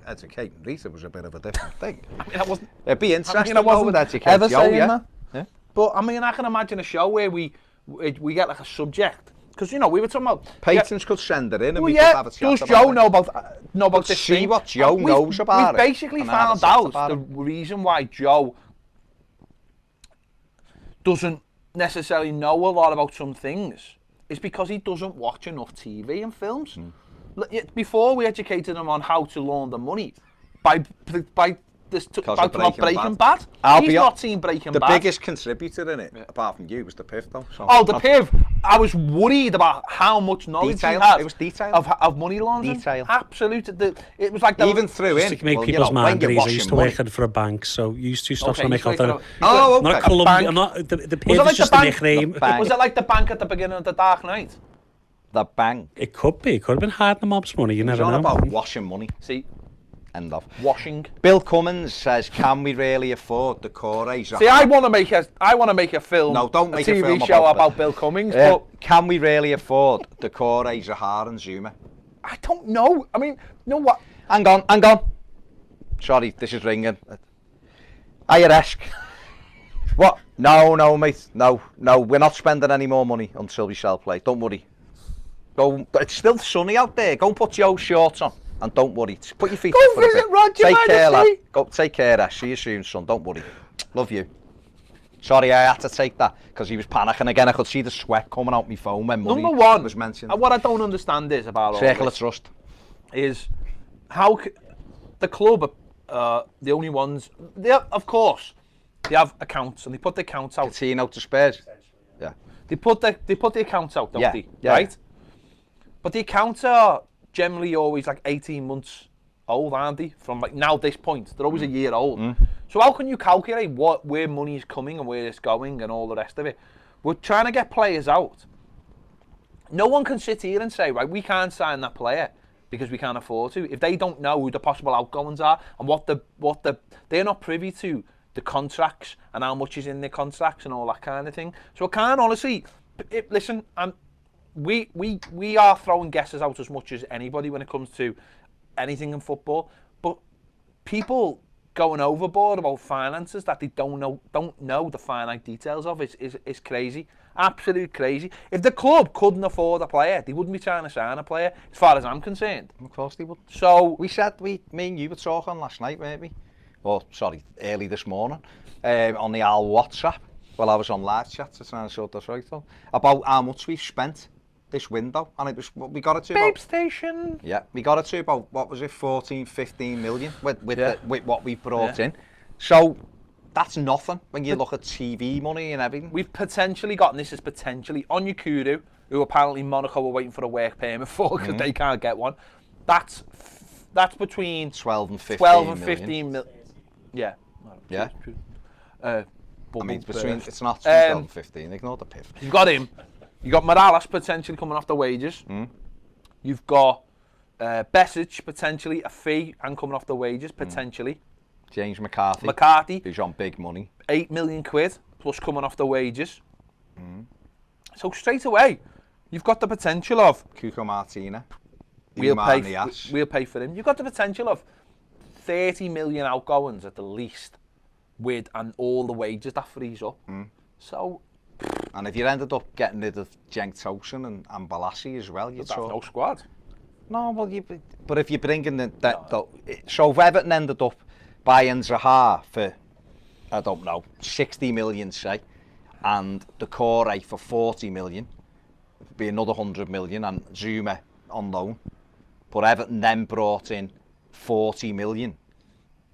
educating Rita was a bit of a different thing. I mean, I wasn't. It'd be interesting I wasn't with educate ever Joe, saying yeah. that. But I mean, I can imagine a show where we get like a subject. Because we were talking about Patrons could send it in and well, we could have a chat does about Joe it. know about this see thing? what Joe knows about we've it. basically And have a found chat out about the it. reason why Joe doesn't necessarily know a lot about some things is because he doesn't watch enough TV and films. Before we educated him on how to launder money by Breaking Bad. He's not seen Breaking Bad. The biggest contributor in it, apart from you, was the Piv though. So the Piv. I was worried about how much knowledge he had. It was detail. Of money laundering. Detail. Absolutely. It was like even through just in. to make well, people's mind at ease. I used to money. work for a bank, so used to stop trying to make out that. Oh, okay. Not a Columbia. Not the Piv is just a nickname. Was it like the bank at the beginning of The Dark Knight? The bank. It could be. It could have been hard in the mob's money. You never It's all know. about washing money. See, End of. washing. Bill Cummins says, "Can we really afford the Corys?" See, I want to make a film. No, don't make a a TV film show about about Bill Cummings. But can we really afford the Corey, Zahar and Zuma? I don't know. I mean, you know what? Hang on. Sorry, this is ringing. IRS. What? No, mate. No. We're not spending any more money until we sell play. Don't worry. Go. It's still sunny out there. Go and put your shorts on. And don't worry. Just put your feet up for a bit. Visit Roger Take care, lad. Majesty. Go, take care, Ash. See you soon, son. Don't worry. Love you. Sorry, I had to take that because he was panicking again. I could see the sweat coming out my phone when money Number one was mentioned. And what I don't understand is about all Circle of this trust. is how the club are the only ones. Of course, they have accounts and they put the accounts out. Casino to Spurs. Yeah. They put the accounts out, don't they? Yeah. Right. But the accounts are generally always like 18 months old, aren't they? From like now this point, they're always a year old. So how can you calculate where money is coming and where it's going and all the rest of it? We're trying to get players out. No one can sit here and say, right, we can't sign that player because we can't afford to. If they don't know who the possible outgoings are and they're not privy to the contracts and how much is in the contracts and all that kind of thing. So I can't honestly listen. We are throwing guesses out as much as anybody when it comes to anything in football, but people going overboard about finances that they don't know the finite details of is crazy, absolute crazy. If the club couldn't afford a player, they wouldn't be trying to sign a player, as far as I'm concerned. Of course they would. So me and you were talking last night, weren't we? Or sorry, early this morning, on the Al WhatsApp. Well, I was on live chat to try and sort this right out about how much we've spent this window, and it was we got it to Babe about, Station. Yeah, we got it to about what was it, 14-15 million with what we brought in. So that's nothing when you look at TV money and everything. We've potentially got, and this is potentially Onyekuru, who apparently Monaco were waiting for a work permit for because they can't get one. That's between 12 and 15 million. Yeah. Yeah. I mean, it's not 12 and 15. Ignore the Piv. You've got him. You've got Morales potentially coming off the wages. You've got Besic potentially a fee and coming off the wages potentially. James McCarthy. Who's on big money. 8 million quid plus coming off the wages. So straight away, you've got the potential of Cuco Martina. we'll pay for him. You've got the potential of 30 million outgoings at the least, with and all the wages that frees up. So. And if you ended up getting rid of Cenk Tosun and Balassi as well, you'd have no squad. No, well, but if you're bringing so if Everton ended up buying Zaha for, I don't know, 60 million, say, and the Corey for 40 million, it'd be another 100 million, and Zuma on loan. But Everton then brought in 40 million,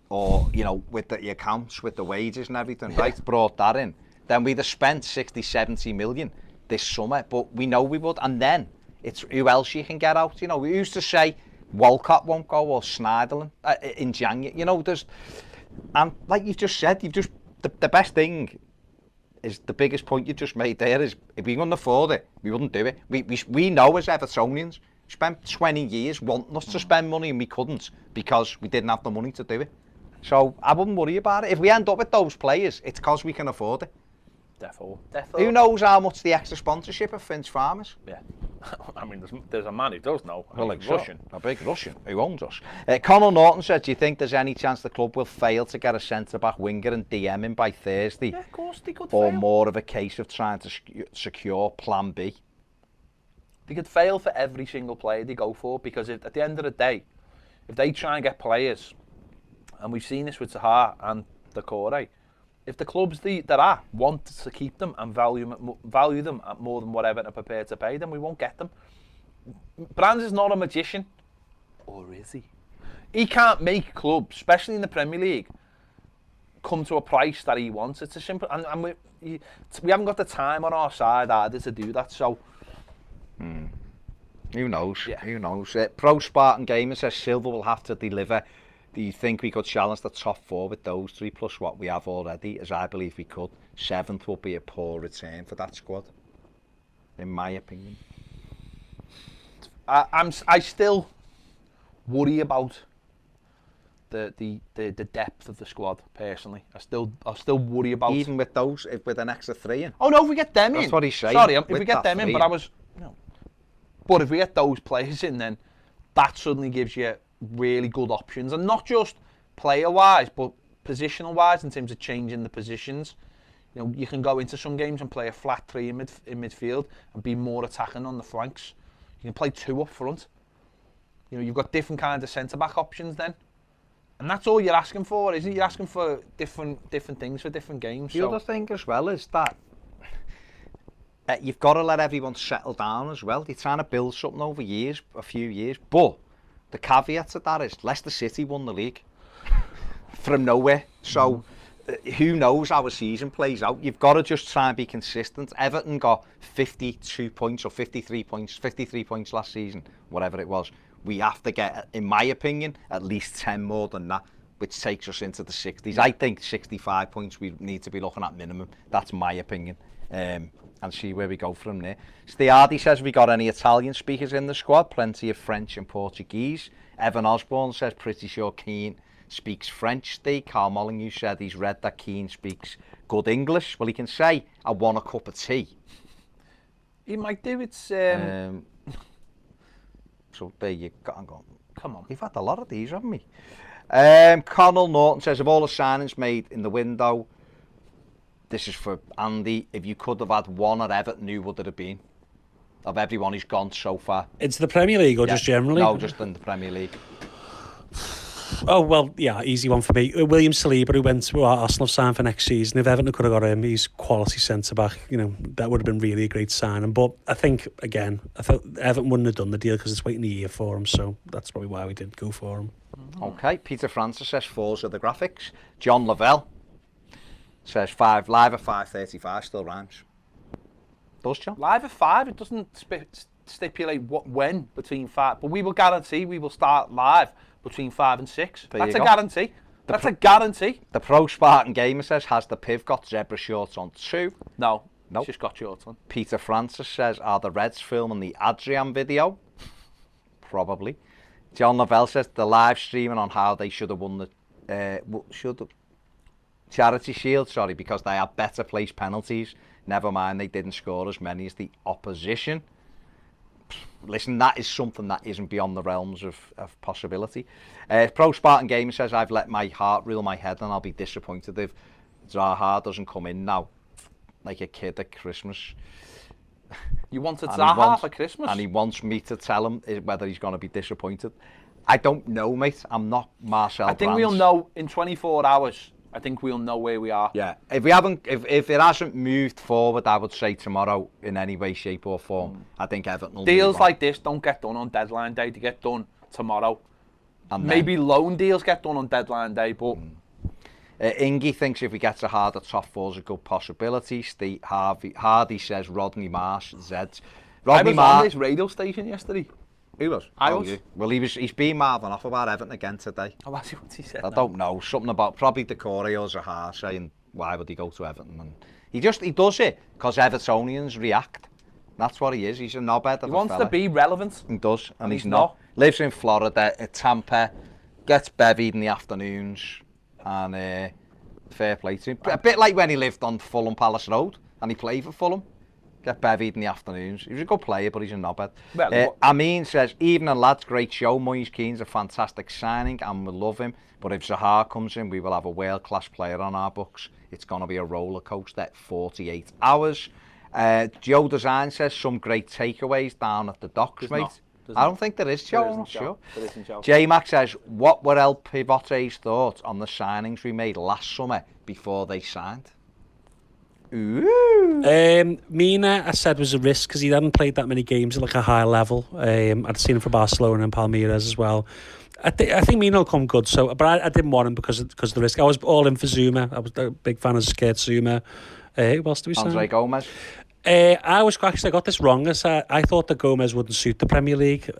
or, with the accounts, with the wages and everything, right, brought that in. Then we'd have spent 60, 70 million this summer, but we know we would. And then it's who else you can get out. We used to say Walcott won't go or Schneiderlin in January. And like you've just said, the best thing is the biggest point you just made there is if we couldn't afford it, we wouldn't do it. We know as Evertonians, spent 20 years wanting us to spend money and we couldn't because we didn't have the money to do it. So I wouldn't worry about it. If we end up with those players, it's because we can afford it. Definitely. Who knows how much the extra sponsorship of Finch Farmers? Yeah. I mean, there's a man who does know. Well, He's Russian. A big Russian who owns us. Connell Norton said, do you think there's any chance the club will fail to get a centre-back winger and DM him by Thursday? Yeah, of course they could or fail. more of a case of trying to secure plan B? They could fail for every single player they go for, because at the end of the day, if they try and get players, and we've seen this with Zaha and Decore, if the clubs that are want to keep them and value them at more than whatever they're prepared to pay, then we won't get them. Brands is not a magician, or is he? He can't make clubs, especially in the Premier League, come to a price that he wants. It's a simple, and we haven't got the time on our side either to do that. So, who knows? Yeah. Who knows? Pro Spartan Gamer says Silva will have to deliver. Do you think we could challenge the top 4 with those 3 plus what we have already? As I believe we could. 7th will be a poor return for that squad, in my opinion. I still worry about the depth of the squad personally. I still worry about, even with those, with an extra 3 in. Oh no, if we get them in. That's what he's saying. Sorry, if we get them in, but if we get those players in, then that suddenly gives you really good options, and not just player-wise, but positional-wise in terms of changing the positions. You know, you can go into some games and play a flat 3 in midfield and be more attacking on the flanks. You can play 2 up front. You know, you've got different kinds of centre-back options then, and that's all you're asking for, isn't it? You're asking for different things for different games. The other thing as well is that you've got to let everyone settle down as well. You're trying to build something over a few years, but the caveat to that is Leicester City won the league from nowhere. So who knows how a season plays out. You've got to just try and be consistent. Everton got 52 points or 53 points last season, whatever it was. We have to get, in my opinion, at least 10 more than that, which takes us into the 60s. I think 65 points we need to be looking at minimum. That's my opinion. And see where we go from there. Stiardi says, we got any Italian speakers in the squad? Plenty of French and Portuguese. Evan Osborne says, pretty sure Keane speaks French. Carl Molyneux said he's read that Keane speaks good English. Well, he can say, I want a cup of tea. He might do. It's so there you go. Come on. We've had a lot of these, haven't we? Connell Norton says, of all the signings made in the window, this is for Andy, if you could have had one at Everton, who would it have been? Of everyone who's gone so far. Into the Premier League or just generally? No, just in the Premier League. Oh, well, yeah, easy one for me. William Saliba, who went to Arsenal signed for next season. If Everton could have got him, he's quality centre-back. You know, that would have been really a great signing. But I think, again, I thought Everton wouldn't have done the deal because it's waiting a year for him. So that's probably why we didn't go for him. Okay, Peter Francis says, falls of the graphics. John Lavelle says, live at 5:35 still rhymes. Does, John? Live at 5, it doesn't stipulate when between 5, but we will guarantee we will start live between 5 and 6. That's a guarantee. That's a guarantee. The Pro Spartan Gamer says, has the Piv got zebra shorts on too? No, nope. He's just got shorts on. Peter Francis says, are the Reds filming the Adrian video? Probably. John Lavelle says, the live streaming on how they should have won the Charity Shield, because they had better placed penalties. Never mind, they didn't score as many as the opposition. Listen, that is something that isn't beyond the realms of possibility. Pro Spartan Gamer says, I've let my heart rule my head and I'll be disappointed if Zaha doesn't come in now, like a kid at Christmas. You wanted Zaha for Christmas? And he wants me to tell him whether he's going to be disappointed. I don't know, mate. I'm not Marcel I think Brands. we'll know in 24 hours. I think we'll know where we are. Yeah. If it hasn't moved forward, I would say tomorrow in any way, shape or form. I think Everton will deals like this don't get done on deadline day. They get done tomorrow. And maybe loan deals get done on deadline day, but Ingy thinks if we get to harder top 4 is a good possibility. Steve Hardy says Rodney Marsh, Zeds. I was on this radio station yesterday. He was? I was. Yeah. Well, he's been mouthing off about Everton again today. Oh, that's what he said. I don't know. Something about probably Decore or Zaha saying why would he go to Everton? And he does it because Evertonians react. That's what he is. He's a knobhead of a fella. He wants to be relevant. He does, and he's not. Lives in Florida, at Tampa, gets bevied in the afternoons. and fair play to him. A bit like when he lived on Fulham Palace Road and he played for Fulham. Get bevied in the afternoons. He was a good player, but he's a knobhead. Well, Amin says, evening lads, great show. Moise Keane's a fantastic signing and we love him. But if Zaha comes in, we will have a world-class player on our books. It's going to be a roller coaster at 48 hours. Joe Design says, some great takeaways down at the docks, mate. I don't think there is, Joe. I'm not sure. J-Mac says, what were El Pivote's thoughts on the signings we made last summer before they signed? Ooh. Mina, I said, was a risk because he hadn't played that many games at like a high level. I'd seen him for Barcelona and Palmeiras as well. I think Mina will come good. So, but I didn't want him because of the risk. I was all in for Zuma. I was a big fan of Scared Zuma. Who else do we sign? Andre Gomez. I got this wrong. I thought that Gomez wouldn't suit the Premier League.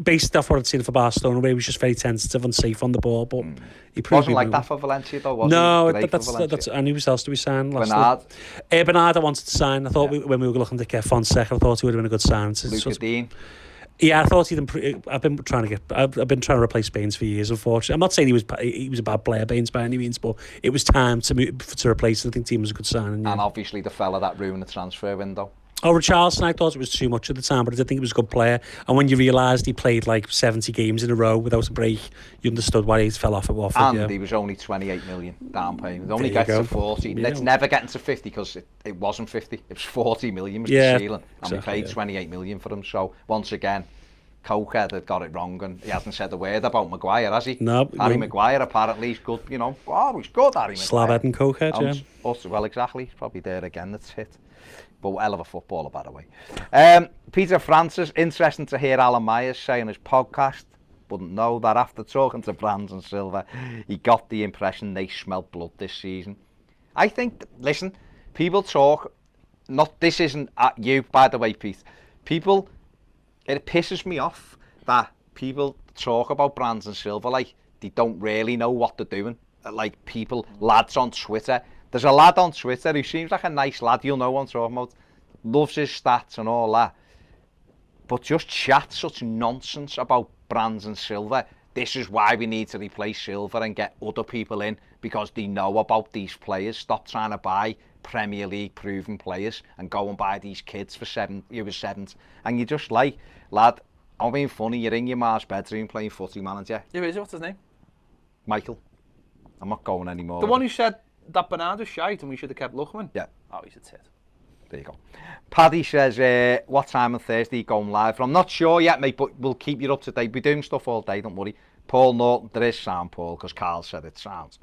Based off what I'd seen for Barcelona, where he was just very tentative and safe on the ball. But he wasn't like that for Valencia, though. Was no, that's. And who else do we sign? Bernard. Bernard, I wanted to sign. I thought when we were looking to get Fonseca, I thought he would have been a good sign. Luca Dean. Yeah, I thought I've been trying to replace Baines for years. Unfortunately, I'm not saying he was a bad player, Baines, by any means, but it was time to replace him. I think team was a good signing. Yeah. And obviously the fella that ruined the transfer window. Oh, Richarlison, I thought it was too much at the time, but I did think he was a good player. And when you realised he played like 70 games in a row without a break, you understood why he fell off at Watford. And he was only 28 million down payment. It only gets to 40. Yeah. It's never getting to 50 because it wasn't 50. It was 40 million was the ceiling. And we paid 28 million for him. So once again, Coker had got it wrong and he hasn't said a word about Maguire, has he? No. Harry Maguire apparently he's good, you know. Oh, he's good, Harry Maguire. Slabhead and Cokehead, yeah. Well, exactly. He's probably there again, that's hit. But hell of a footballer, by the way. Peter Francis, interesting to hear Alan Myers say on his podcast, wouldn't know that after talking to Brands and Silva, he got the impression they smelt blood this season. I think, listen, people talk, this isn't at you, by the way, Pete. It pisses me off that people talk about Brands and Silva like they don't really know what they're doing. Like lads on Twitter. There's a lad on Twitter who seems like a nice lad, you'll know what I'm talking about, loves his stats and all that, but just chats such nonsense about Brands and Silva. This is why we need to replace Silva and get other people in, because they know about these players. Stop trying to buy Premier League proven players and go and buy these kids for year sevens. And you're just like, lad, I'm being funny, you're in your ma's bedroom playing footy manager. Yeah, is it? What's his name? Michael. I'm not going anymore. The one who said that Bernard was shite and we should have kept Luckman? Yeah. Oh, he's a tit. There you go. Paddy says, what time on Thursday are you going live? I'm not sure yet, mate, but we'll keep you up to date. We're doing stuff all day, don't worry. Paul Norton, there is sound, Paul, because Carl said it sounds.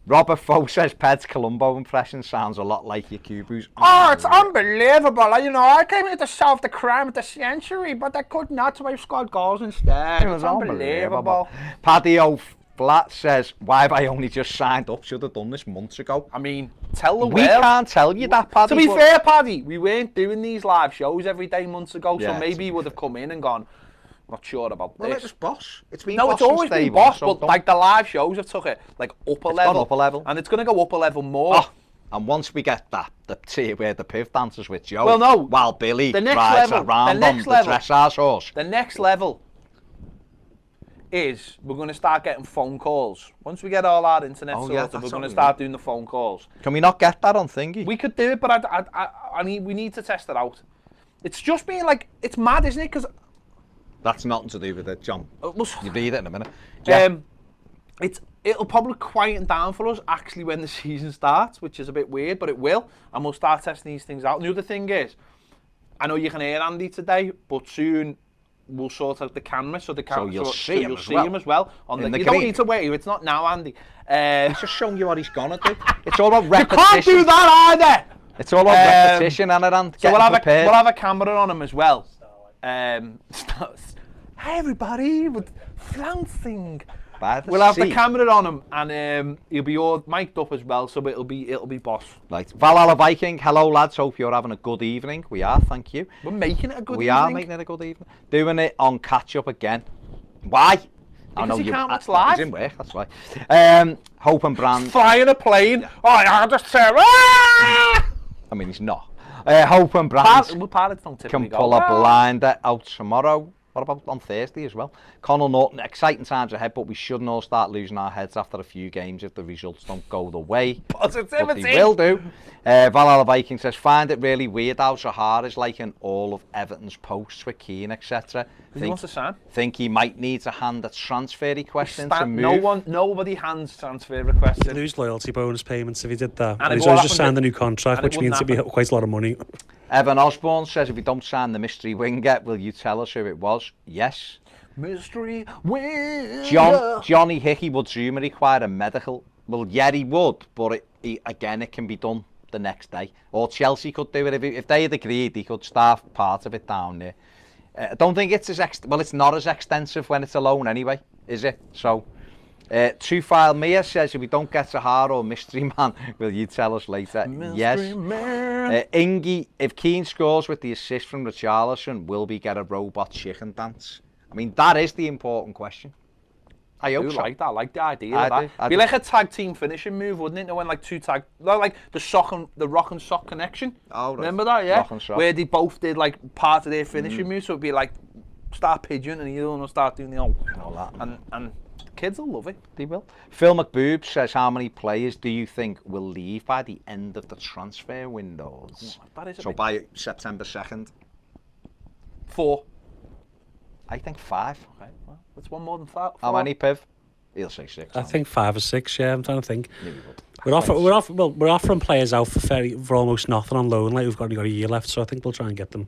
Robert Foe says, Ped's Columbo impression sounds a lot like Yakubu's. Oh, it's unbelievable. You know, I came here to solve the crime of the century, but I could not, so I scored goals instead. It was unbelievable. Paddy O'Flat says, why have I only just signed up? Should have done this months ago. I mean, tell the world. We can't tell you that, Paddy. To be fair, Paddy, we weren't doing these live shows every day months ago, yeah, so maybe he would have come in and gone, not sure about this. Well, it's boss. It's been no, boss it's always been stable, boss, so but like the live shows have took it like upper level. Gone up a level. And it's going to go up a level more. Oh, and once we get that, the tier where the piv dances with Joe, well, no, while Billy the next rides level, around on the dressage horse. The next level is we're going to start getting phone calls. Once we get all our internet sorted, we're going to start doing the phone calls. Can we not get that on thingy? We could do it, but I mean, we need to test it out. It's just being like, it's mad, isn't it? Because that's nothing to do with it, John. You read it in a minute. It'll probably quieten down for us actually when the season starts, which is a bit weird, but it will, and we'll start testing these things out. And the other thing is, I know you can hear Andy today, but soon we'll sort out the camera, so you'll see him as well. You don't need to wait. It's not now, Andy. He's just showing you what he's gonna do. It's all about repetition. You can't do that either. It's all about repetition, and so we'll have a camera on him as well. Hey everybody, with flouncing. We'll have the camera on him, and he'll be all mic'd up as well, so it'll be boss. Right, Valhalla Viking. Hello lads, hope you're having a good evening. We are, thank you. We're making it a good evening. We are making it a good evening. Doing it on catch up again. Why? I know you can't watch live. He's in work, that's why. Hope and Brand. Flying a plane. Oh, I just say. I mean, he's not. Hope and Brand Pilots don't typically can pull a blinder out tomorrow. What about on Thursday as well? Connell Norton, exciting times ahead, but we shouldn't all start losing our heads after a few games if the results don't go the way. Positivity! But they will do. Valhalla Viking says, find it really weird how Zaha is like in all of Everton's posts with Keane, etc. He wants to sign. Think he might need to hand a transfer request in to move. Nobody hands transfer requests in. He'd lose loyalty bonus payments if he did that. And He's always just signed a new contract, which means it'd be happen. quite a lot of money. Evan Osborne says, if you don't sign the mystery winger, will you tell us who it was? Yes. Mystery winger. Johnny Hickey would Zuma require a medical. Well, yeah, he would, but again, it can be done the next day. Or Chelsea could do it. If they had agreed, he could staff part of it down there. I don't think it's it's not as extensive when it's a loan anyway, is it? So, Two File Mia says, if we don't get Zaha or Mystery Man, will you tell us later? Yes. Ingy, if Keane scores with the assist from Richarlison, will we get a robot chicken dance? I mean, that is the important question. I hope so. Like that. I like the idea of that. It'd be like a tag team finishing move, wouldn't it? You know, when like like the rock and sock connection. Oh, right. Remember that? Yeah. Rock and sock. Where they both did like part of their finishing move, so it'd be like start pigeon and the other one will start doing the old. All that. And kids will love it. They will. Phil McBoob says, how many players do you think will leave by the end of the transfer windows? That is so by September 2nd? 4. I think 5. Okay, well, that's one more than 5. How many, Piv? He'll say 6. I think 5 or 6. Yeah, I'm trying to think. Maybe We're offering players out for almost nothing on loan. Like we've only got a year left, so I think we'll try and get them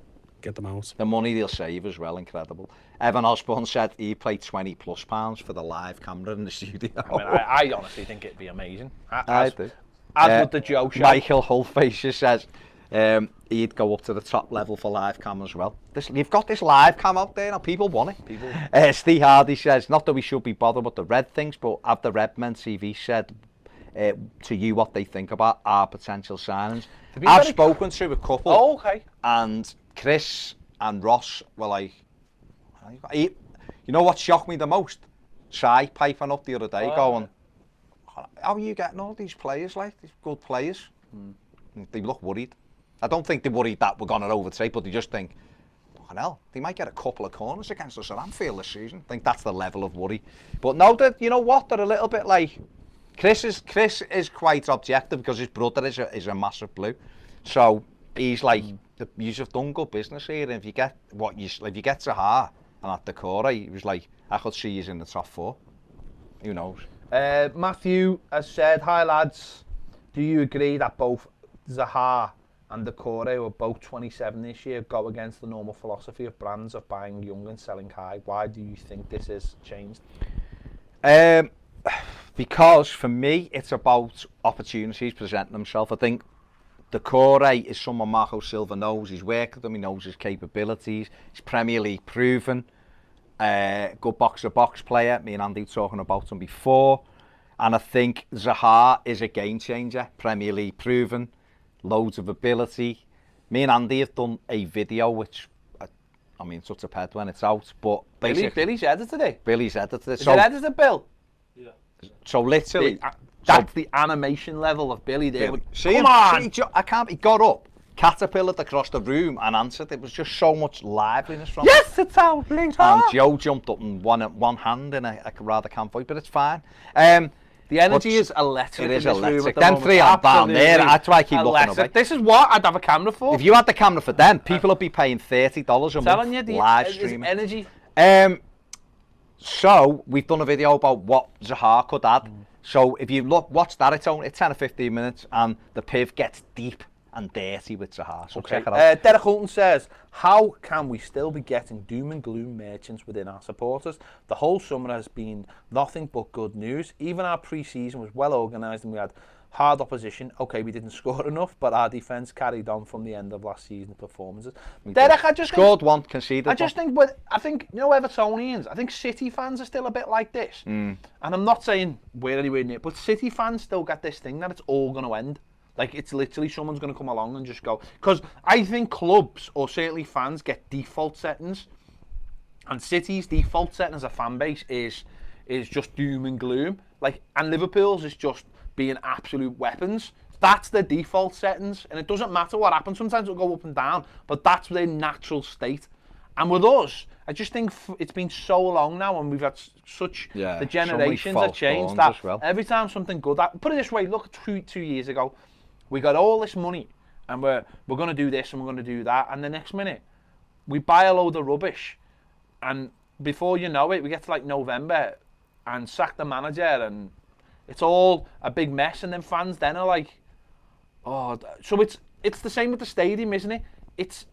out. The money they'll save as well, incredible. Evan Osborne said he paid £20+ for the live camera in the studio. I mean, I honestly think it'd be amazing. I do. As with the Joe show. Michael Hullface says he'd go up to the top level for live cam as well. You've got this live cam out there now, people want it. Steve Hardy says, not that we should be bothered with the red things, but have the Redmen TV said to you what they think about our potential signings. I've spoken to a couple. Oh, okay. And Chris and Ross were like, you know what shocked me the most? Sai piping up the other day going, how are you getting all these players, like, these good players? They look worried. I don't think they're worried that we're going to overtake, but they just think, fucking hell, they might get a couple of corners against us at Anfield this season. I think that's the level of worry. But no, you know what? They're a little bit like, Chris is quite objective because his brother is a massive blue. So he's like, you've done good business here, and if you get Zaha and at the core, he was like, I could see he's in the top 4. Who knows? Matthew has said, hi lads, do you agree that both Zaha and Decore, who are both 27 this year, go against the normal philosophy of brands of buying young and selling high? Why do you think this has changed? Because for me, it's about opportunities presenting themselves. I think Decore is someone Marco Silva knows. He's worked with him, he knows his capabilities. He's Premier League proven. Good box-to-box player. Me and Andy were talking about him before. And I think Zaha is a game changer. Premier League proven. Loads of ability. Me and Andy have done a video, which, I mean, such a ped when it's out. But Billy's edited it. Billy's edited it. Is it edited, Bill? Yeah. So literally... That's the animation level of Billy there. Come on! I can't. He got up, caterpillared across the room and answered. It was just so much liveliness from Yes, it's out, later. And Joe jumped up in one hand in a rather camp voice, but it's fine. The energy is electric. It is in this electric. Room at the them three are down there. That's why I keep looking away. This is what I'd have a camera for. If you had the camera for them, people would be paying $30 a month live streaming. Energy. So we've done a video about what Zaha could add. So if you watch that, it's 10 or 15 minutes, and the piv gets deep and dirty with Zaha. So check it out. Derek Holton says, how can we still be getting doom and gloom merchants within our supporters? The whole summer has been nothing but good news. Even our pre-season was well organised and we had hard opposition. Okay, we didn't score enough, but our defence carried on from the end of last season's performances. Derek, I just scored one, conceded I just think, you know, Evertonians, I think City fans are still a bit like this. And I'm not saying we're anywhere near, but City fans still get this thing that it's all going to end. Like, it's literally someone's going to come along and just go. Because I think clubs, or certainly fans, get default settings. And City's default setting as a fan base is just doom and gloom. Like, and Liverpool's is just being absolute weapons. That's the default settings. And it doesn't matter what happens. Sometimes it'll go up and down. But that's their natural state. And with us, I just think it's been so long now, and we've had such the generations have changed that every time something good. Put it this way: look, 2 years ago, we got all this money, and we're going to do this and we're going to do that, and the next minute, we buy a load of rubbish, and before you know it, we get to like November, and sack the manager, and it's all a big mess, and then fans then are like, oh, so it's the same with the stadium, isn't it? It's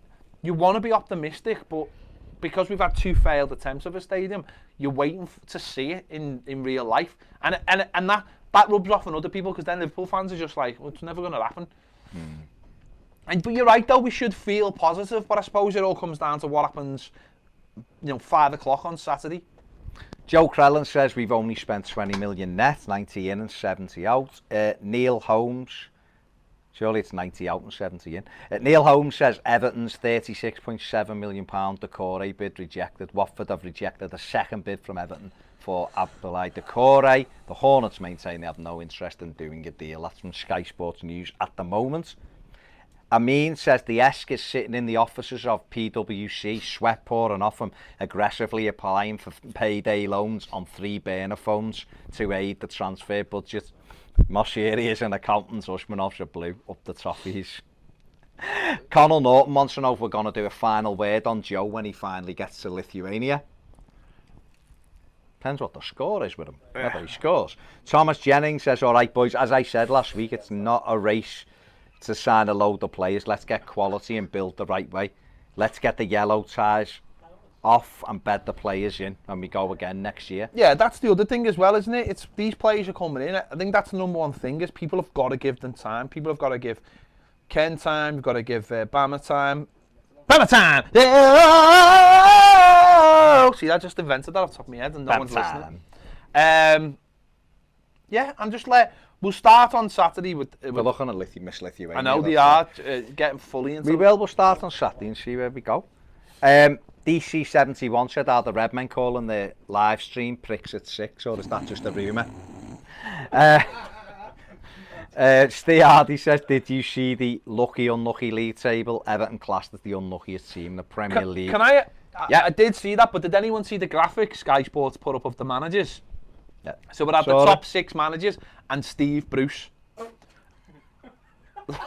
you want to be optimistic, but because we've had 2 failed attempts of a stadium, you're waiting to see it in real life, and that rubs off on other people, because then Liverpool fans are just like, well, it's never going to happen. But you're right though, we should feel positive, but I suppose it all comes down to what happens, 5 o'clock on Saturday. Joe Crellin says we've only spent 20 million net, 90 in and 70 out. Neil Holmes, surely it's 90 out and 70 in. Neil Holmes says Everton's £36.7 million Decore bid rejected. Watford have rejected a second bid from Everton for Abdoulaye Decore. The Hornets maintain they have no interest in doing a deal. That's from Sky Sports News at the moment. Amin says the Esk is sitting in the offices of PwC, sweat pouring off him, aggressively applying for payday loans on 3 burner phones to aid the transfer budget. Moshiri is an accountant, Usmanovs are blue, up the Toffees. Connell Norton wants to know if we're going to do a final word on Joe when he finally gets to Lithuania. Depends what the score is with him, whether he scores. Thomas Jennings says, all right boys, as I said last week, it's not a race to sign a load of players. Let's get quality and build the right way. Let's get the yellow ties off and bed the players in when we go again next year. Yeah, that's the other thing as well, isn't it? It's these players are coming in. I think that's the number one thing, is people have got to give them time. People have got to give Ken time. You've got to give Bama time. Bama time! See, I just invented that off the top of my head and no one's listening. Yeah, and just we'll start on Saturday with we're looking at Miss Lithuania. I know they are getting fully into it. We'll start on Saturday and see where we go. DC71 said, are the Redmen calling their live stream pricks at 6, or is that just a rumour? Steve Hardy says, did you see the lucky-unlucky league table? Everton classed as the unluckiest team in the Premier League. Yeah, I did see that, but did anyone see the graphic Sky Sports put up of the managers? Yeah. So we're at the top 6 managers and Steve Bruce.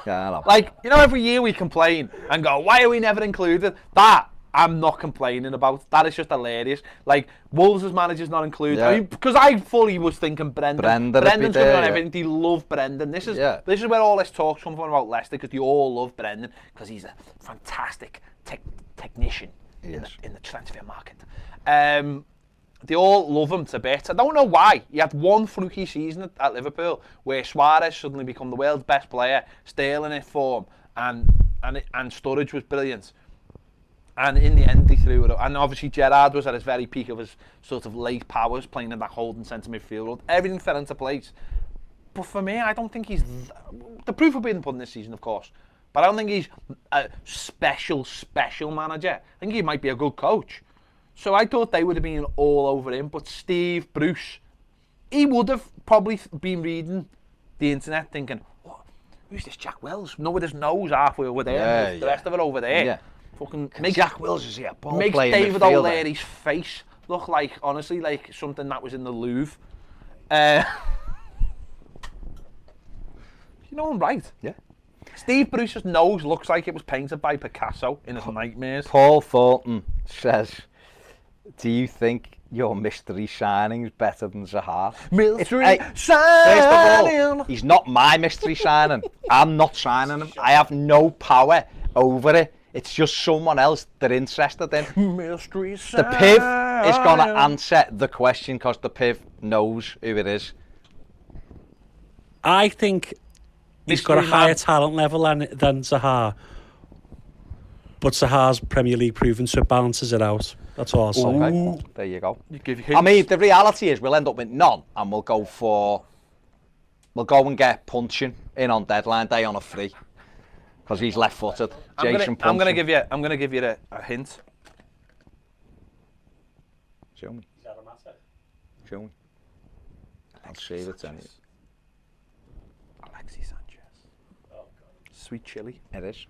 Yeah, like, every year we complain and go, why are we never included? That I'm not complaining about. That is just hilarious. Like, Wolves' manager's not included. Yeah. Because I fully was thinking Brendan's coming on everything. They love Brendan. This is where all this talk's come from about Leicester, because they all love Brendan, because he's a fantastic technician in the transfer market. They all love him to bits. I don't know why. He had one fluky season at Liverpool where Suarez suddenly became the world's best player, Sterling in form, and Sturridge was brilliant. And in the end, they threw it up. And obviously, Gerrard was at his very peak of his sort of late powers, playing in that holding centre midfield. Everything fell into place. But for me, I don't think he's... The proof will be in the pudding this season, of course. But I don't think he's a special manager. I think he might be a good coach. So I thought they would have been all over him. But Steve Bruce, he would have probably been reading the internet thinking, what? Who's this Jack Wells? No, with his nose halfway over there. The rest of it over there. Yeah. Fucking Jack Wells is here. Makes David O'Leary's face look like, honestly, like something that was in the Louvre. I'm right. Yeah. Steve Bruce's nose looks like it was painted by Picasso in his nightmares. Paul Thornton says, do you think your mystery signing is better than Zaha? Mystery signing! First of all, he's not my mystery signing. I'm not signing him. I have no power over it. It's just someone else they're interested in. Mystery signing! The PIV is going to answer the question, because the PIV knows who it is. I think he's got a higher talent level than Zaha. But Zaha's Premier League proven, so it balances it out. That's all I'll say. Okay, there you go. I mean, the reality is we'll end up with none, and we'll go and get Punching in on deadline day on a free, because he's left-footed. I'm going to give you a hint. Show me. Show me. I'll save it anyway. Alexis Sanchez. Oh, God. Sweet chili. It is.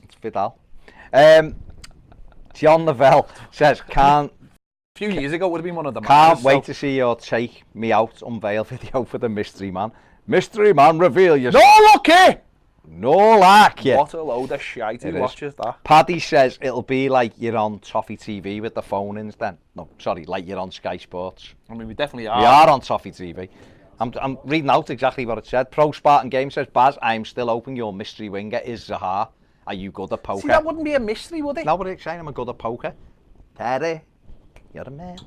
It's Vidal. John Lavelle says, A few years ago would have been one of them. can't wait to see your Take Me Out unveil video for the Mystery Man. Mystery Man, reveal yourself. No, lucky! No like you. What a load of shite. Who It is. watches that? Paddy says it'll be like you're on Toffee TV with the phone-ins then. No, sorry, like you're on Sky Sports. I mean, we definitely are. We are on Toffee TV. I'm reading out exactly what it said. Pro Spartan Game says, Baz, I'm still hoping your mystery winger is Zaha. Are you good at poker? See, that wouldn't be a mystery, would it? No, but it's saying I'm a good at poker. Terry, you're a man.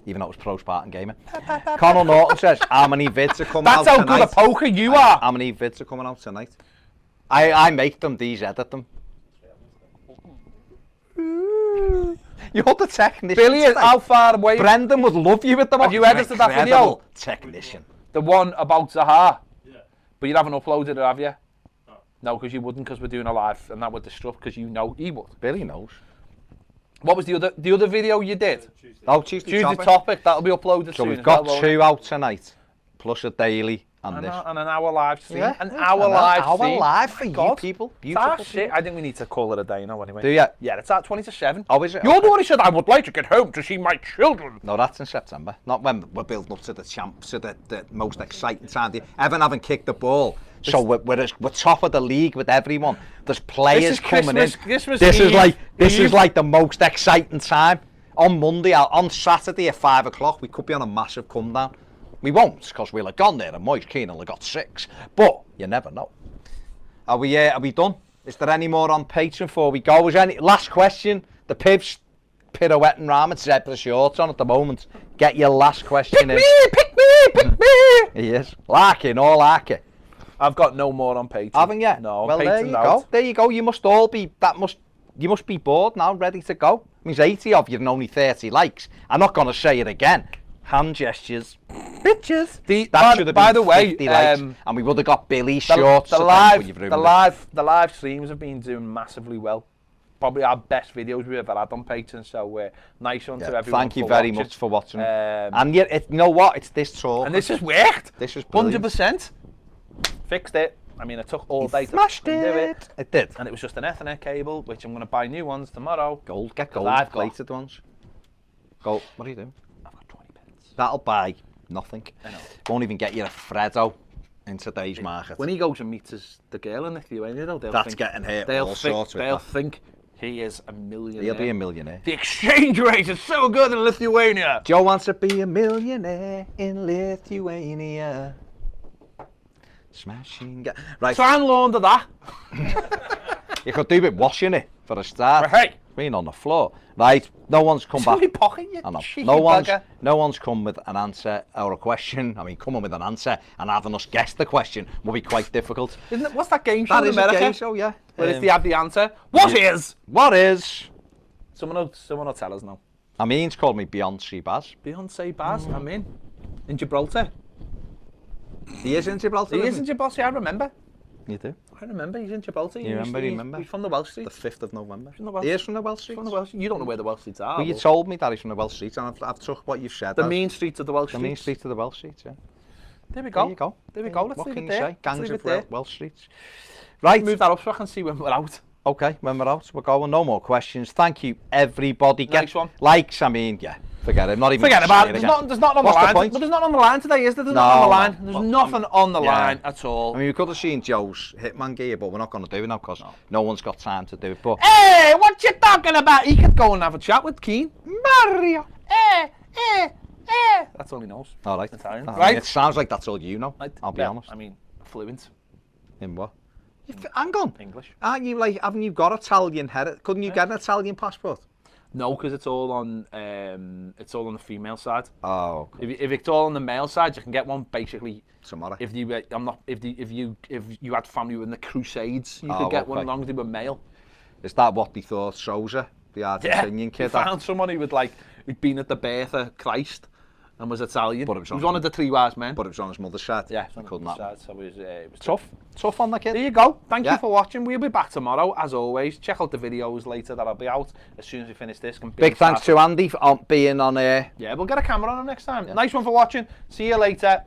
Even though it was Pro Spartan Gamer. Connell Norton says, how many vids are coming That's out how tonight? good a poker you are. How many vids are coming out tonight? I make them, these edit them. You're the technician. Billy, today. how far away? Brendan would love you with them. Have you edited that video? Incredible technician. The one about Zaha? Yeah. But you haven't uploaded it, have you? No, because you wouldn't, because we're doing a live, and that would disrupt, because you know he would. Billy knows. What was the other video you did? Oh, Tuesday topic. That'll be uploaded So soon. we've got 2 out tonight, plus a daily and this. And an hour live stream. Yeah, An hour live stream. Hour live for God. you people. Beautiful. That's it. I think we need to call it a day now anyway. Do you? Yeah, it's at 20 to 7. Oh, is it? You're the one who said I would like to get home to see my children. No, that's in September. Not when we're building up to the champs, to the most exciting time. Everton haven't kicked the ball. So we're top of the league with everyone. There's players coming in. This is like the most exciting time. On Monday, on Saturday at 5 o'clock, we could be on a massive come down. We won't, because we'll have gone there and Moise Keane will have got 6. But you never know. Are we done? Is there any more on Patreon before we go? Is any last question? The Piv's pirouetting round with zebra shorts on at the moment. Get your last question in. Pick me! He is. Like it, all like it. I've got no more on Patreon. Haven't you? No, well, there you go. There you go. You must all be, you must be bored now, ready to go. It means 80 of you and only 30 likes. I'm not going to say it again. Hand gestures. Bitches. That should have been 50 likes. And we would have got Billy shorts. The live streams have been doing massively well. Probably our best videos we've ever had on Patreon. So nice one to everyone. Thank you very much for watching. And yet, you know what? It's this talk. And this has worked. This is brilliant. 100%. Fixed it. I mean, it took all day to do it. It did. And it was just an Ethernet cable, which I'm going to buy new ones tomorrow. Get gold-plated ones. Gold. What are you doing? I've got 20 pence. That'll buy nothing. I know. Won't even get you a Freddo in today's market. When he goes and meets the girl in Lithuania, though, that's getting hit. They'll think he is a millionaire. He'll be a millionaire. The exchange rate is so good in Lithuania. Joe wants to be a millionaire in Lithuania. Smashing. Right. Try and launder that. You could do with washing it for a start. Hey. Being on the floor. Right. No one's come back. It's pocket, you I know. cheeky No one's come with an answer or a question. I mean, coming with an answer and having us guess the question will be quite difficult. Isn't it? What's that game show That in is America? a game show, yeah. Where if they have the answer, what is? Someone will tell us now. I mean, it's called me Beyonce Baz. Beyonce Baz, I'm in Gibraltar. He is in Gibraltar. He is in Gibraltar, I remember. You do? I remember, he's in Gibraltar. You remember? He's from the Welsh Street. The 5th of November. From the Welsh. He is from the Welsh Street. From the Welsh. You don't know where the Welsh Streets are. Well, you told me that he's from the Welsh Street, and I've took what you've said. The main streets of the Welsh Streets. The main streets of the Welsh Streets, yeah. There we go. There you go. There we go. Let's what leave can it you there. say? Gangs of Welsh Streets. Right. Move that up so I can see when we're out. Okay, when we're out, we're going. No more questions. Thank you, everybody. Next one. Likes, I mean, yeah. Forget it. Not even. Forget about it. There's not on the line. But there's not on the line today, is there? There's nothing on the line. There's nothing on the line at all. I mean, we could have seen Joe's Hitman gear, but we're not going to do it now because no one's got time to do it. But hey, what you talking about? He could go and have a chat with Keane. Mario. That's all he knows. All right. Italian. Right. Right. It sounds like that's all you know. I'll be honest. I mean, fluent. In what? Hang on. English. Aren't you haven't you got Italian heritage? Couldn't you get an Italian passport? No, because it's all on the female side. Oh. Okay. If it's all on the male side, you can get one basically. Tomorrow. If you had family in the Crusades, you could get one as long as they were male. Is that what they thought Sousa, the Argentinian kid? They found someone who'd been at the birth of Christ and was Italian. But it was one of the 3 wise men. But it was on his mother's side. Yeah, I couldn't that. So it was tough. Tough on the kid. There you go. Thank you for watching. We'll be back tomorrow, as always. Check out the videos later that'll be out as soon as we finish this. Big thanks to Andy for being on air. Yeah, we'll get a camera on him next time. Yeah. Nice one for watching. See you later.